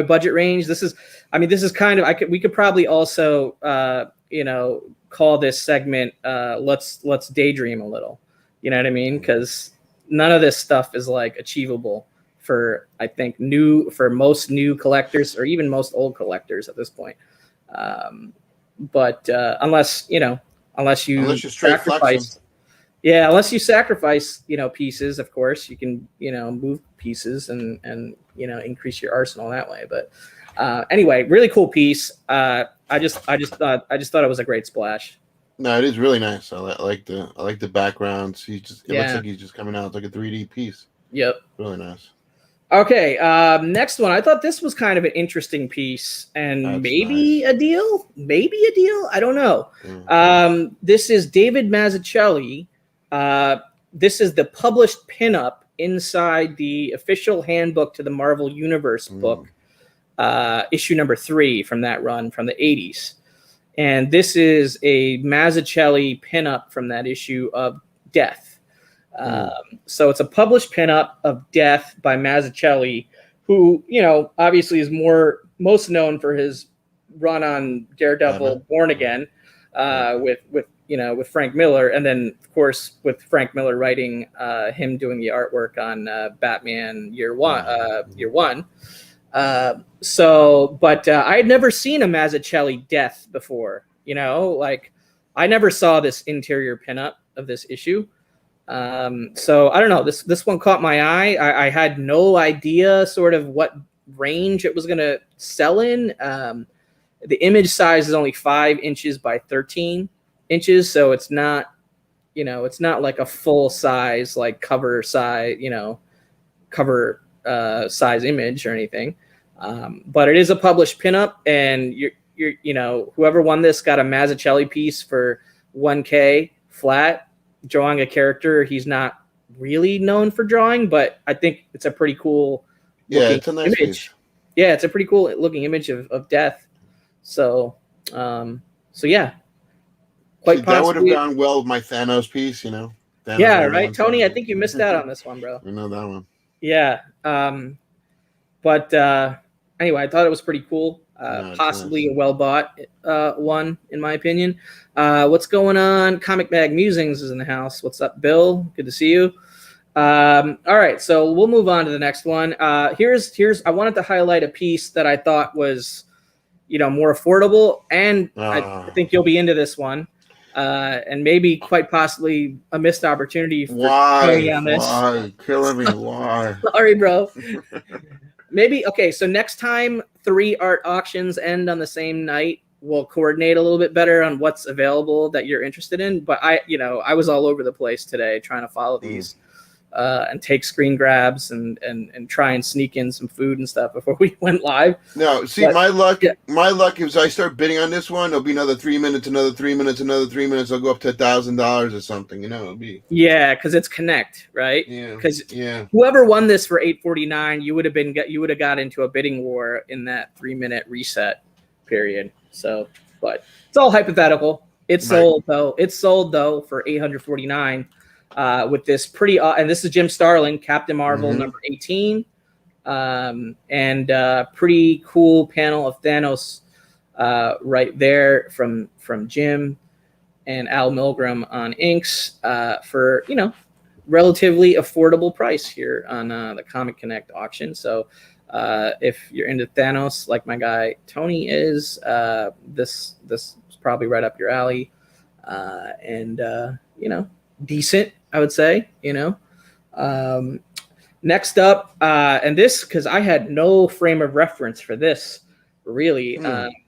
budget range, this is kind of, we could probably also you know, call this segment let's daydream a little. You know what I mean? Because none of this stuff is like achievable for, I think, for most new collectors or even most old collectors at this point. But unless you sacrifice. Yeah, unless you sacrifice, you know, pieces, of course, you can, you know, move pieces and you know, increase your arsenal that way. But anyway, really cool piece. I just thought it was a great splash. No, it is really nice. I like the backgrounds. It looks like he's just coming out. It's like a 3D piece. Yep. Really nice. Okay, next one. I thought this was kind of an interesting piece, and maybe a deal. I don't know. This is David Mazzucchelli. This is the published pinup inside the official handbook to the Marvel Universe book, issue number 3 from that run from the 80s. And this is a Mazzucchelli pinup from that issue of Death. So it's a published pinup of Death by Mazzucchelli, who, you know, obviously is most known for his run on Daredevil Born Again, with Frank Miller, and then of course with Frank Miller writing him doing the artwork on Batman Year One. But I had never seen a Mazzucchelli Death before. You know, like, I never saw this interior pinup of this issue. So I don't know. This one caught my eye. I had no idea sort of what range it was going to sell in. The image size is only 5 inches by 13 inches, so it's not, it's not like a full size, like cover size, cover size image or anything. But it is a published pinup, and whoever won this got a Mazzucchelli piece for $1K flat, drawing a character he's not really known for drawing, but I think it's a pretty cool looking it's a nice image. piece. Yeah, it's a pretty cool looking image of Death. So, yeah, quite that would have possibly gone well with my Thanos piece, Thanos yeah, right, Tony. I think you missed out on this one, bro. I know that one. Yeah. But anyway, I thought it was pretty cool. Possibly nice. A well-bought one, in my opinion. What's going on? Comic Mag Musings is in the house. What's up, Bill? Good to see you. All right, so we'll move on to the next one. Here's I wanted to highlight a piece that I thought was, more affordable, and I think you'll be into this one. And maybe quite possibly a missed opportunity for me on this. Why? Killing me. Why? Sorry, bro. Maybe, okay, so next time 3 art auctions end on the same night, we'll coordinate a little bit better on what's available that you're interested in. But I was all over the place today trying to follow these and take screen grabs and try and sneak in some food and stuff before we went live. No, see, my luck is I start bidding on this one, it'll be another 3 minutes, another 3 minutes, another 3 minutes. I'll go up to $1,000 or something, it'll be. Yeah, because it's Connect, right? Yeah. Because whoever won this for $8.49, you would have got into a bidding war in that 3-minute reset period. So, but it's all hypothetical. It's sold though. It's sold though for $849. With this pretty, and this is Jim Starlin, Captain Marvel number 18, and pretty cool panel of Thanos right there from Jim and Al Milgram on inks for relatively affordable price here on the ComicConnect auction. So if you're into Thanos like my guy Tony is, this is probably right up your alley, and decent, I would say, next up, and this, because I had no frame of reference for this, really,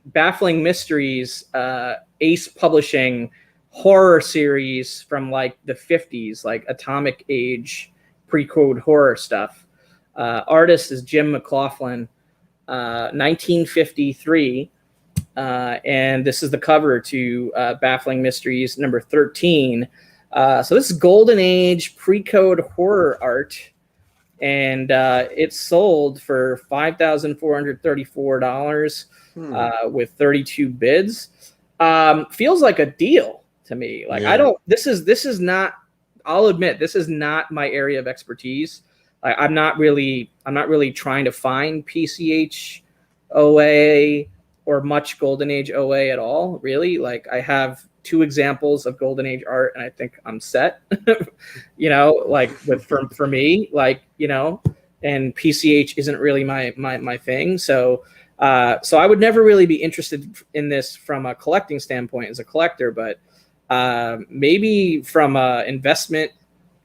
Baffling Mysteries, Ace Publishing horror series from like the 50s, like Atomic Age pre-code horror stuff. Artist is Jim McLaughlin, 1953, and this is the cover to Baffling Mysteries number 13. So this is Golden Age pre-code horror art, and it's sold for $5,434 with 32 bids. Feels like a deal to me. Like this is not. I'll admit, this is not my area of expertise. I'm not really trying to find PCH OA or much Golden Age OA at all. Really, like I have 2 examples of Golden Age art, and I think I'm set. Like for me, and PCH isn't really my thing. So I would never really be interested in this from a collecting standpoint as a collector, but maybe from a investment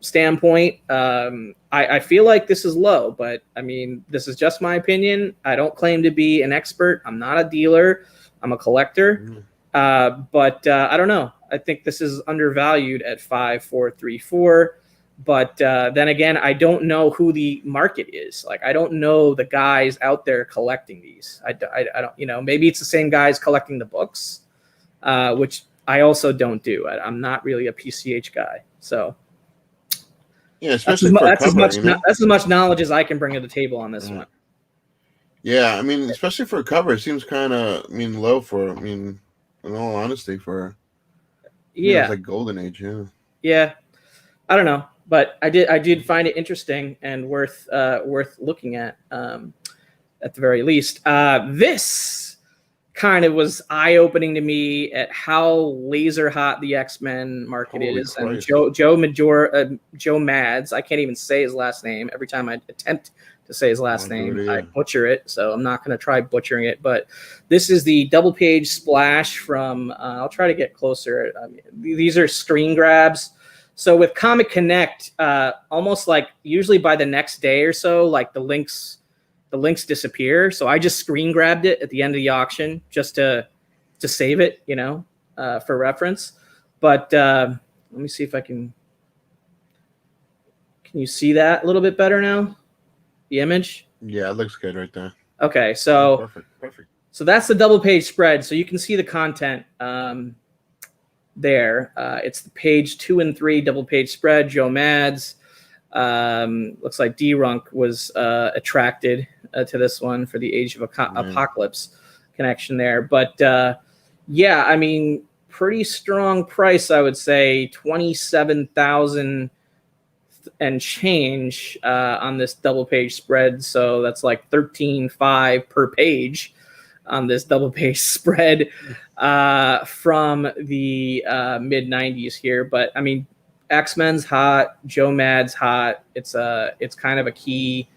standpoint, I feel like this is low, but I mean, this is just my opinion. I don't claim to be an expert. I'm not a dealer. I'm a collector. But I don't know. I think this is undervalued at $5,434. But then again, I don't know who the market is. Like, I don't know the guys out there collecting these. I don't, maybe it's the same guys collecting the books, which I also don't do. I'm not really a PCH guy. So yeah, especially that's as much knowledge as I can bring to the table on this one. Yeah, I mean, especially for a cover, it seems kind of, low for, in all honesty, for it's like Golden Age, yeah, I don't know, but I did find it interesting and worth looking at the very least. This kind of was eye-opening to me at how laser hot the X-Men market is. Christ. And Joe Mads, I can't even say his last name. Every time I attempt to say his last name, I butcher it, so I'm not going to try butchering it. But this is the double-page splash from, I'll try to get closer. These are screen grabs. So with ComicConnect, almost like usually by the next day or so, like the links the links disappear. So I just screen grabbed it at the end of the auction just to save it, for reference. But let me see if I can you see that a little bit better now? The image? Yeah, it looks good right there. Okay, so perfect. So that's the double page spread. So you can see the content there. It's the page 2 and 3 double page spread. Joe Mads. Looks like D-Runk was attracted to this one for the Age of Apocalypse connection there. But yeah, I mean, pretty strong price, I would say. 27,000 and change on this double page spread. So that's like 13.5 per page on this double page spread from the mid 90s here. But I mean, X-Men's hot, Joe Mad's hot. It's kind of a key.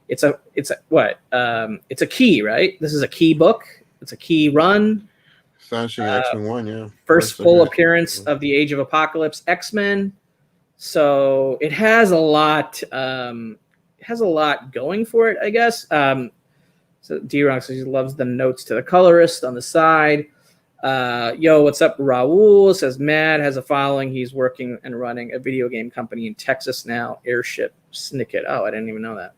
It's a key, right? This is a key book. It's a key run. Astonishing X-Men 1, yeah. First full appearance of the Age of Apocalypse X-Men. So it has a lot. It has a lot going for it, I guess. So D-Rock says he loves the notes to the colorist on the side. Yo, what's up, Raul? Says Mad has a following. He's working and running a video game company in Texas now. Airship Snicket. Oh, I didn't even know that.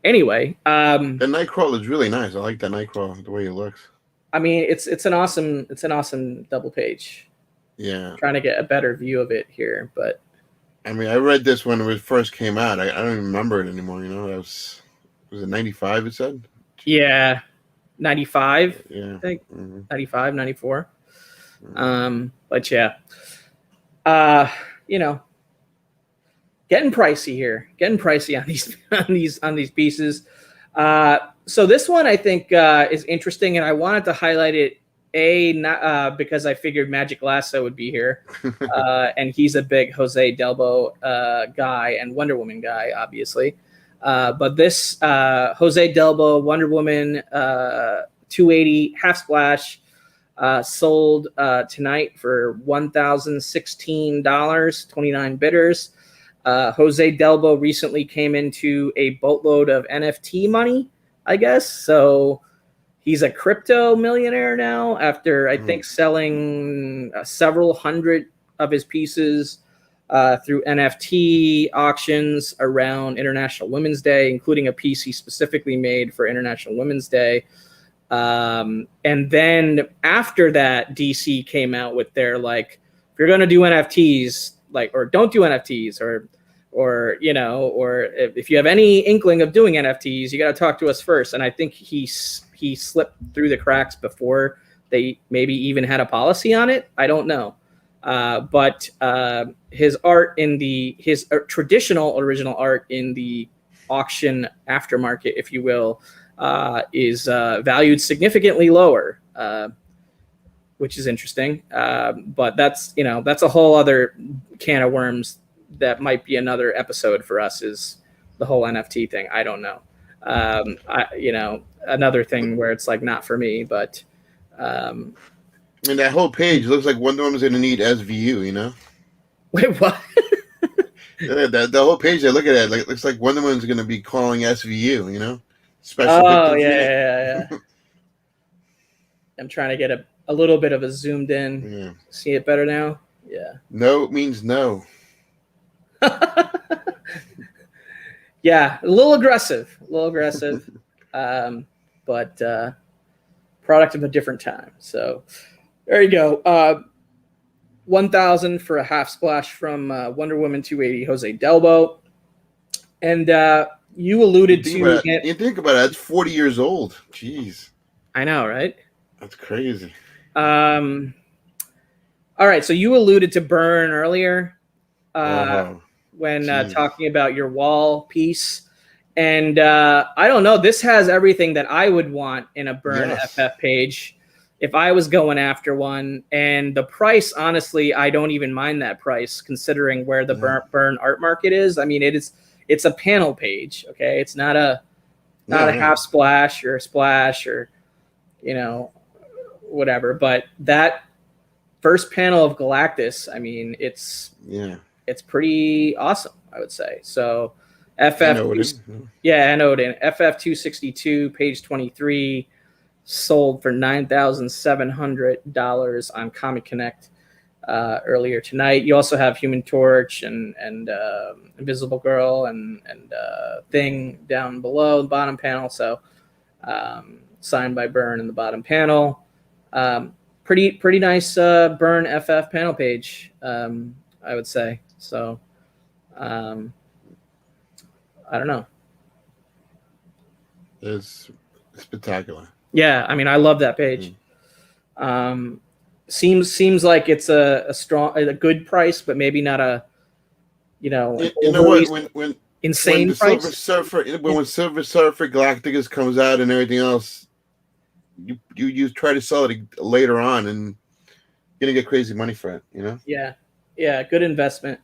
Anyway, the Nightcrawler is really nice. I like that Nightcrawler, the way he looks. I mean, it's an awesome double page. Yeah, I'm trying to get a better view of it here, but I mean, I read this when it first came out. I don't even remember it anymore. Was it 95? It said. Yeah, 95. Yeah, I think 95, 94. But yeah, getting pricey here. Getting pricey on these pieces. So this one I think is interesting, and I wanted to highlight it. Not because I figured Magic Lasso would be here, and he's a big Jose Delbo guy and Wonder Woman guy, obviously. But this Jose Delbo Wonder Woman 280 half splash sold tonight for $1,016, 29 bidders. Jose Delbo recently came into a boatload of NFT money, I guess. So he's a crypto millionaire now after, I think, selling several hundred of his pieces through NFT auctions around International Women's Day, including a piece he specifically made for International Women's Day. And then after that, DC came out with their, like, if you're going to do NFTs, or don't do NFTs, or if you have any inkling of doing NFTs, you got to talk to us first. And I think he slipped through the cracks before they maybe even had a policy on it. I don't know. But his art his traditional original art in the auction aftermarket, if you will, is valued significantly lower, which is interesting. But that's a whole other can of worms. That might be another episode for us, is the whole NFT thing. I don't know. Another thing where it's like not for me, but I mean, that whole page looks like Wonder Woman's going to need SVU, Wait, what? the whole page, I look at it, like, looks like Wonder Woman's going to be calling SVU, Special Oh, yeah. I'm trying to get a little bit of a zoomed in. Yeah. See it better now? Yeah. No means no. Yeah, a little aggressive, but product of a different time. So there you go. 1,000 for a half splash from Wonder Woman 280 Jose Delbo. And you alluded to it. You think about it, it's 40 years old. Jeez. I know, right? That's crazy. All right, so you alluded to Burn earlier. When talking about your wall piece. And I don't know, this has everything that I would want in a Burn FF page if I was going after one. And the price, honestly, I don't even mind that price considering where the Burn art market is. I mean, it's a panel page, okay? It's not a half splash or a splash or whatever. But that first panel of Galactus, I mean, it's pretty awesome, I would say. So FF, Odin. yeah, and Odin. FF 262, page 23, sold for $9,700 on ComicConnect earlier tonight. You also have Human Torch and Invisible Girl and Thing down below the bottom panel. So signed by Byrne in the bottom panel. Pretty nice Byrne FF panel page, I would say. So I don't know. It's spectacular. Yeah, I mean, I love that page. Seems like it's a good price, but maybe not a, you know what, when insane when price. Silver Surfer Galacticus comes out and everything else, you try to sell it later on and you're gonna get crazy money for it, you know. Yeah, good investment,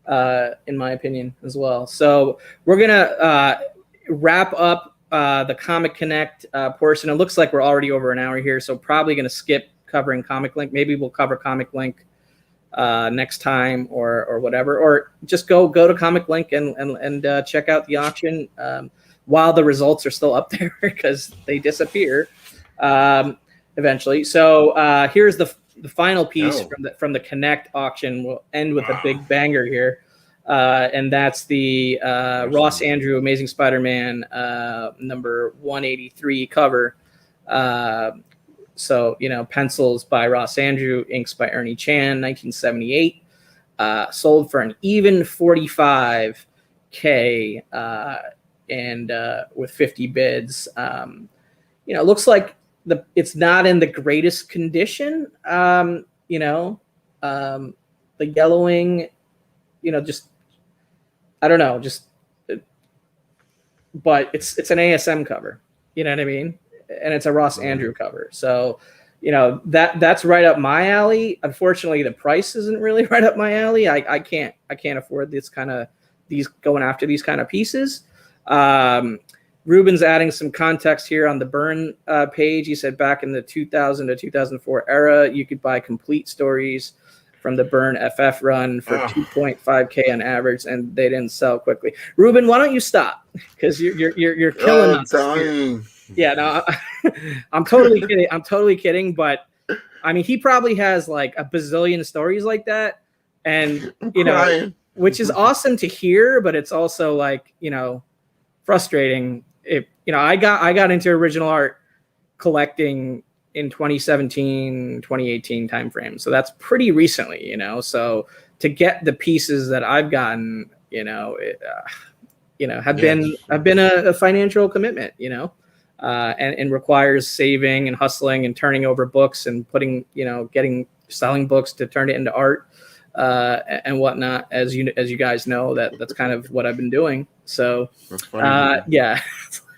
in my opinion as well. So we're gonna wrap up the ComicConnect portion. It looks like we're already over an hour here, so probably gonna skip covering ComicLink. Maybe we'll cover ComicLink next time or whatever, or just go to ComicLink and check out the auction while the results are still up there because they disappear eventually. So here's the final piece from the Connect auction. We'll end with a big banger here, and that's the Ross Andru Amazing Spider-Man number 183 cover. So, pencils by Ross Andru, inks by Ernie Chan, 1978, sold for an even $45K, and with 50 bids. Looks like it's not in the greatest condition. The yellowing, just I don't know, but it's an ASM cover. You know what I mean? And it's a Ross Andru cover. So, that's right up my alley. Unfortunately, the price isn't really right up my alley. I can't afford these going after these kind of pieces. Ruben's adding some context here on the Byrne page. He said back in the 2000 to 2004 era, you could buy complete stories from the Byrne FF run for $2.5K on average, and they didn't sell quickly. Ruben, why don't you stop? Because you're killing us. Yeah, no, I'm totally kidding. I'm totally kidding. But I mean, he probably has like a bazillion stories like that, and which is awesome to hear. But it's also like frustrating. I got into original art collecting in 2017, 2018 timeframe. So that's pretty recently. So to get the pieces that I've gotten, have been a financial commitment. And requires saving and hustling and turning over books and putting, selling books to turn it into art and whatnot. As you guys know, that's kind of what I've been doing. So, yeah,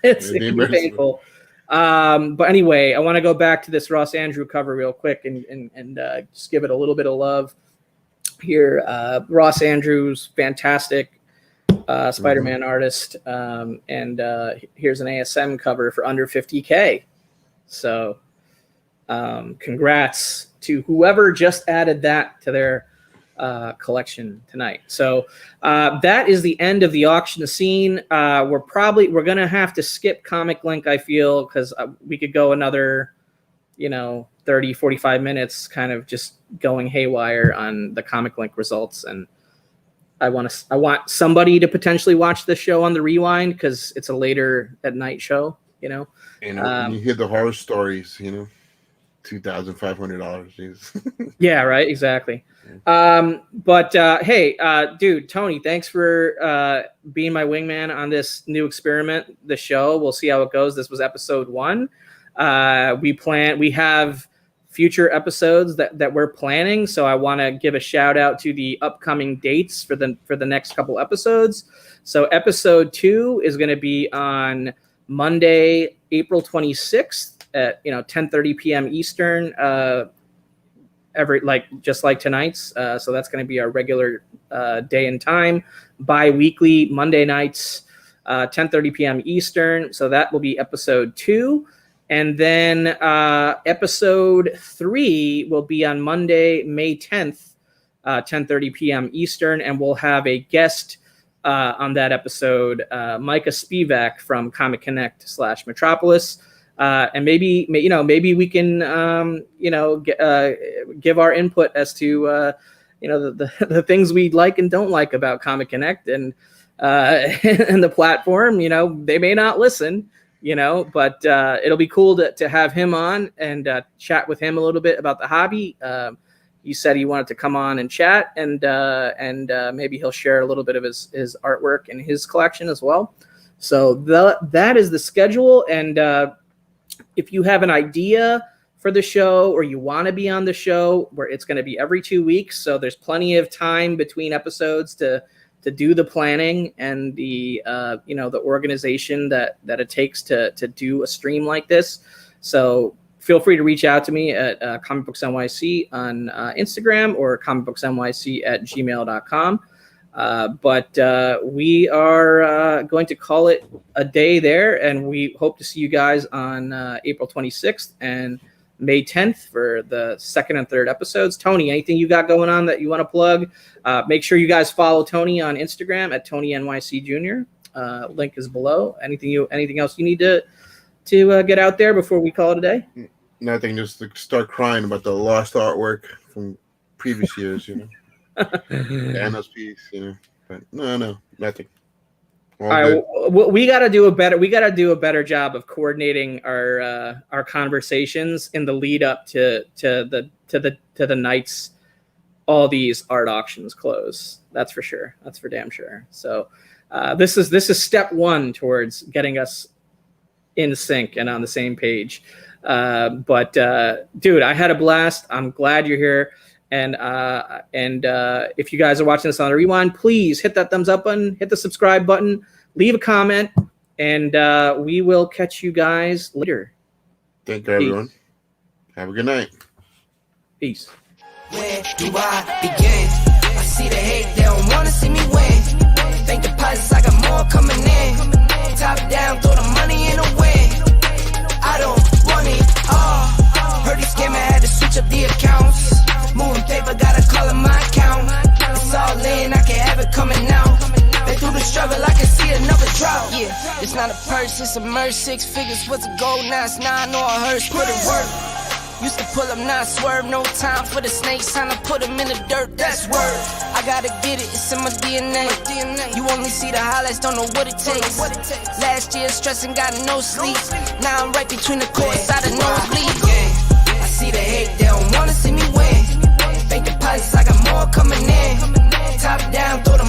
it's painful. But anyway, I want to go back to this Ross Andru cover real quick and just give it a little bit of love here. Ross Andru's fantastic. Spider-Man artist, and here's an ASM cover for under 50K. So congrats to whoever just added that to their collection tonight. So that is the end of the auction scene. We're gonna have to skip ComicLink, I feel, because we could go another 30 45 minutes kind of just going haywire on the ComicLink results. And I want somebody to potentially watch this show on the rewind because it's a later at night show, And you hear the horror stories, $2,500. Yeah, right. Exactly. But hey, dude, Tony, thanks for being my wingman on this new experiment, the show. We'll see how it goes. This was episode 1. We have future episodes that we're planning. So I want to give a shout out to the upcoming dates for the next couple episodes. So episode 2 is going to be on Monday, April 26th at 10:30 p.m. Eastern. Just like tonight's. So that's going to be our regular day and time. Bi-weekly Monday nights, 10:30 p.m. Eastern. So that will be episode 2. And then episode 3 will be on Monday, May 10th, 10:30 p.m. Eastern, and we'll have a guest on that episode, Micah Spivak from ComicConnect / Metropolis. And maybe we can, give our input as to, the things we like and don't like about ComicConnect and the platform. They may not listen, but it'll be cool to have him on and chat with him a little bit about the hobby. He said he wanted to come on and chat, and maybe he'll share a little bit of his artwork and his collection as well. So that is the schedule. And if you have an idea for the show, or you want to be on the show, where it's going to be every 2 weeks, so there's plenty of time between episodes to do the planning and the the organization that it takes to do a stream like this. So feel free to reach out to me at Comic Books NYC on Instagram, or comicbooksnyc@gmail.com. But we are going to call it a day there, and we hope to see you guys on April 26th and May 10th for the second and third episodes. Tony, anything you got going on that you want to plug? Make sure you guys follow Tony on Instagram at TonyNYC Jr. Link is below. Anything else you need to get out there before we call it a day? Nothing. Just to start crying about the lost artwork from previous years. Anna's piece. But no, nothing. All right, we got to do a better job of coordinating our conversations in the lead up to the nights all these art auctions close. That's for sure. That's for damn sure. So this is step one towards getting us in sync and on the same page. But dude, I had a blast. I'm glad you're here. And if you guys are watching this on the rewind, please hit that thumbs up button, hit the subscribe button, leave a comment, and we will catch you guys later. Thank you, everyone. Have a good night. Peace. Where do I begin? I see the hate, they don't want to see me win. Think deposits, I got more coming in. Top down, throw the money in the wind. I don't want it all. Heard he scammer, had to switch up the accounts. Moving paper, gotta call it my account. It's all in, I can have it coming out. Been through the struggle, I can see another drought. Yeah, it's not a purse, it's a merch. 6 figures was a goal, now it's 9 or a hearse. Put it work. Used to pull up, not swerve. No time for the snakes, time to put them in the dirt. That's word. I gotta get it, it's in my DNA. You only see the highlights, don't know what it takes. Last year stressing, got no sleep. Now I'm right between the courts, I don't know bleed. I see the hate, they don't wanna see me win. Fake deposits, I got more coming in. Top down, throw the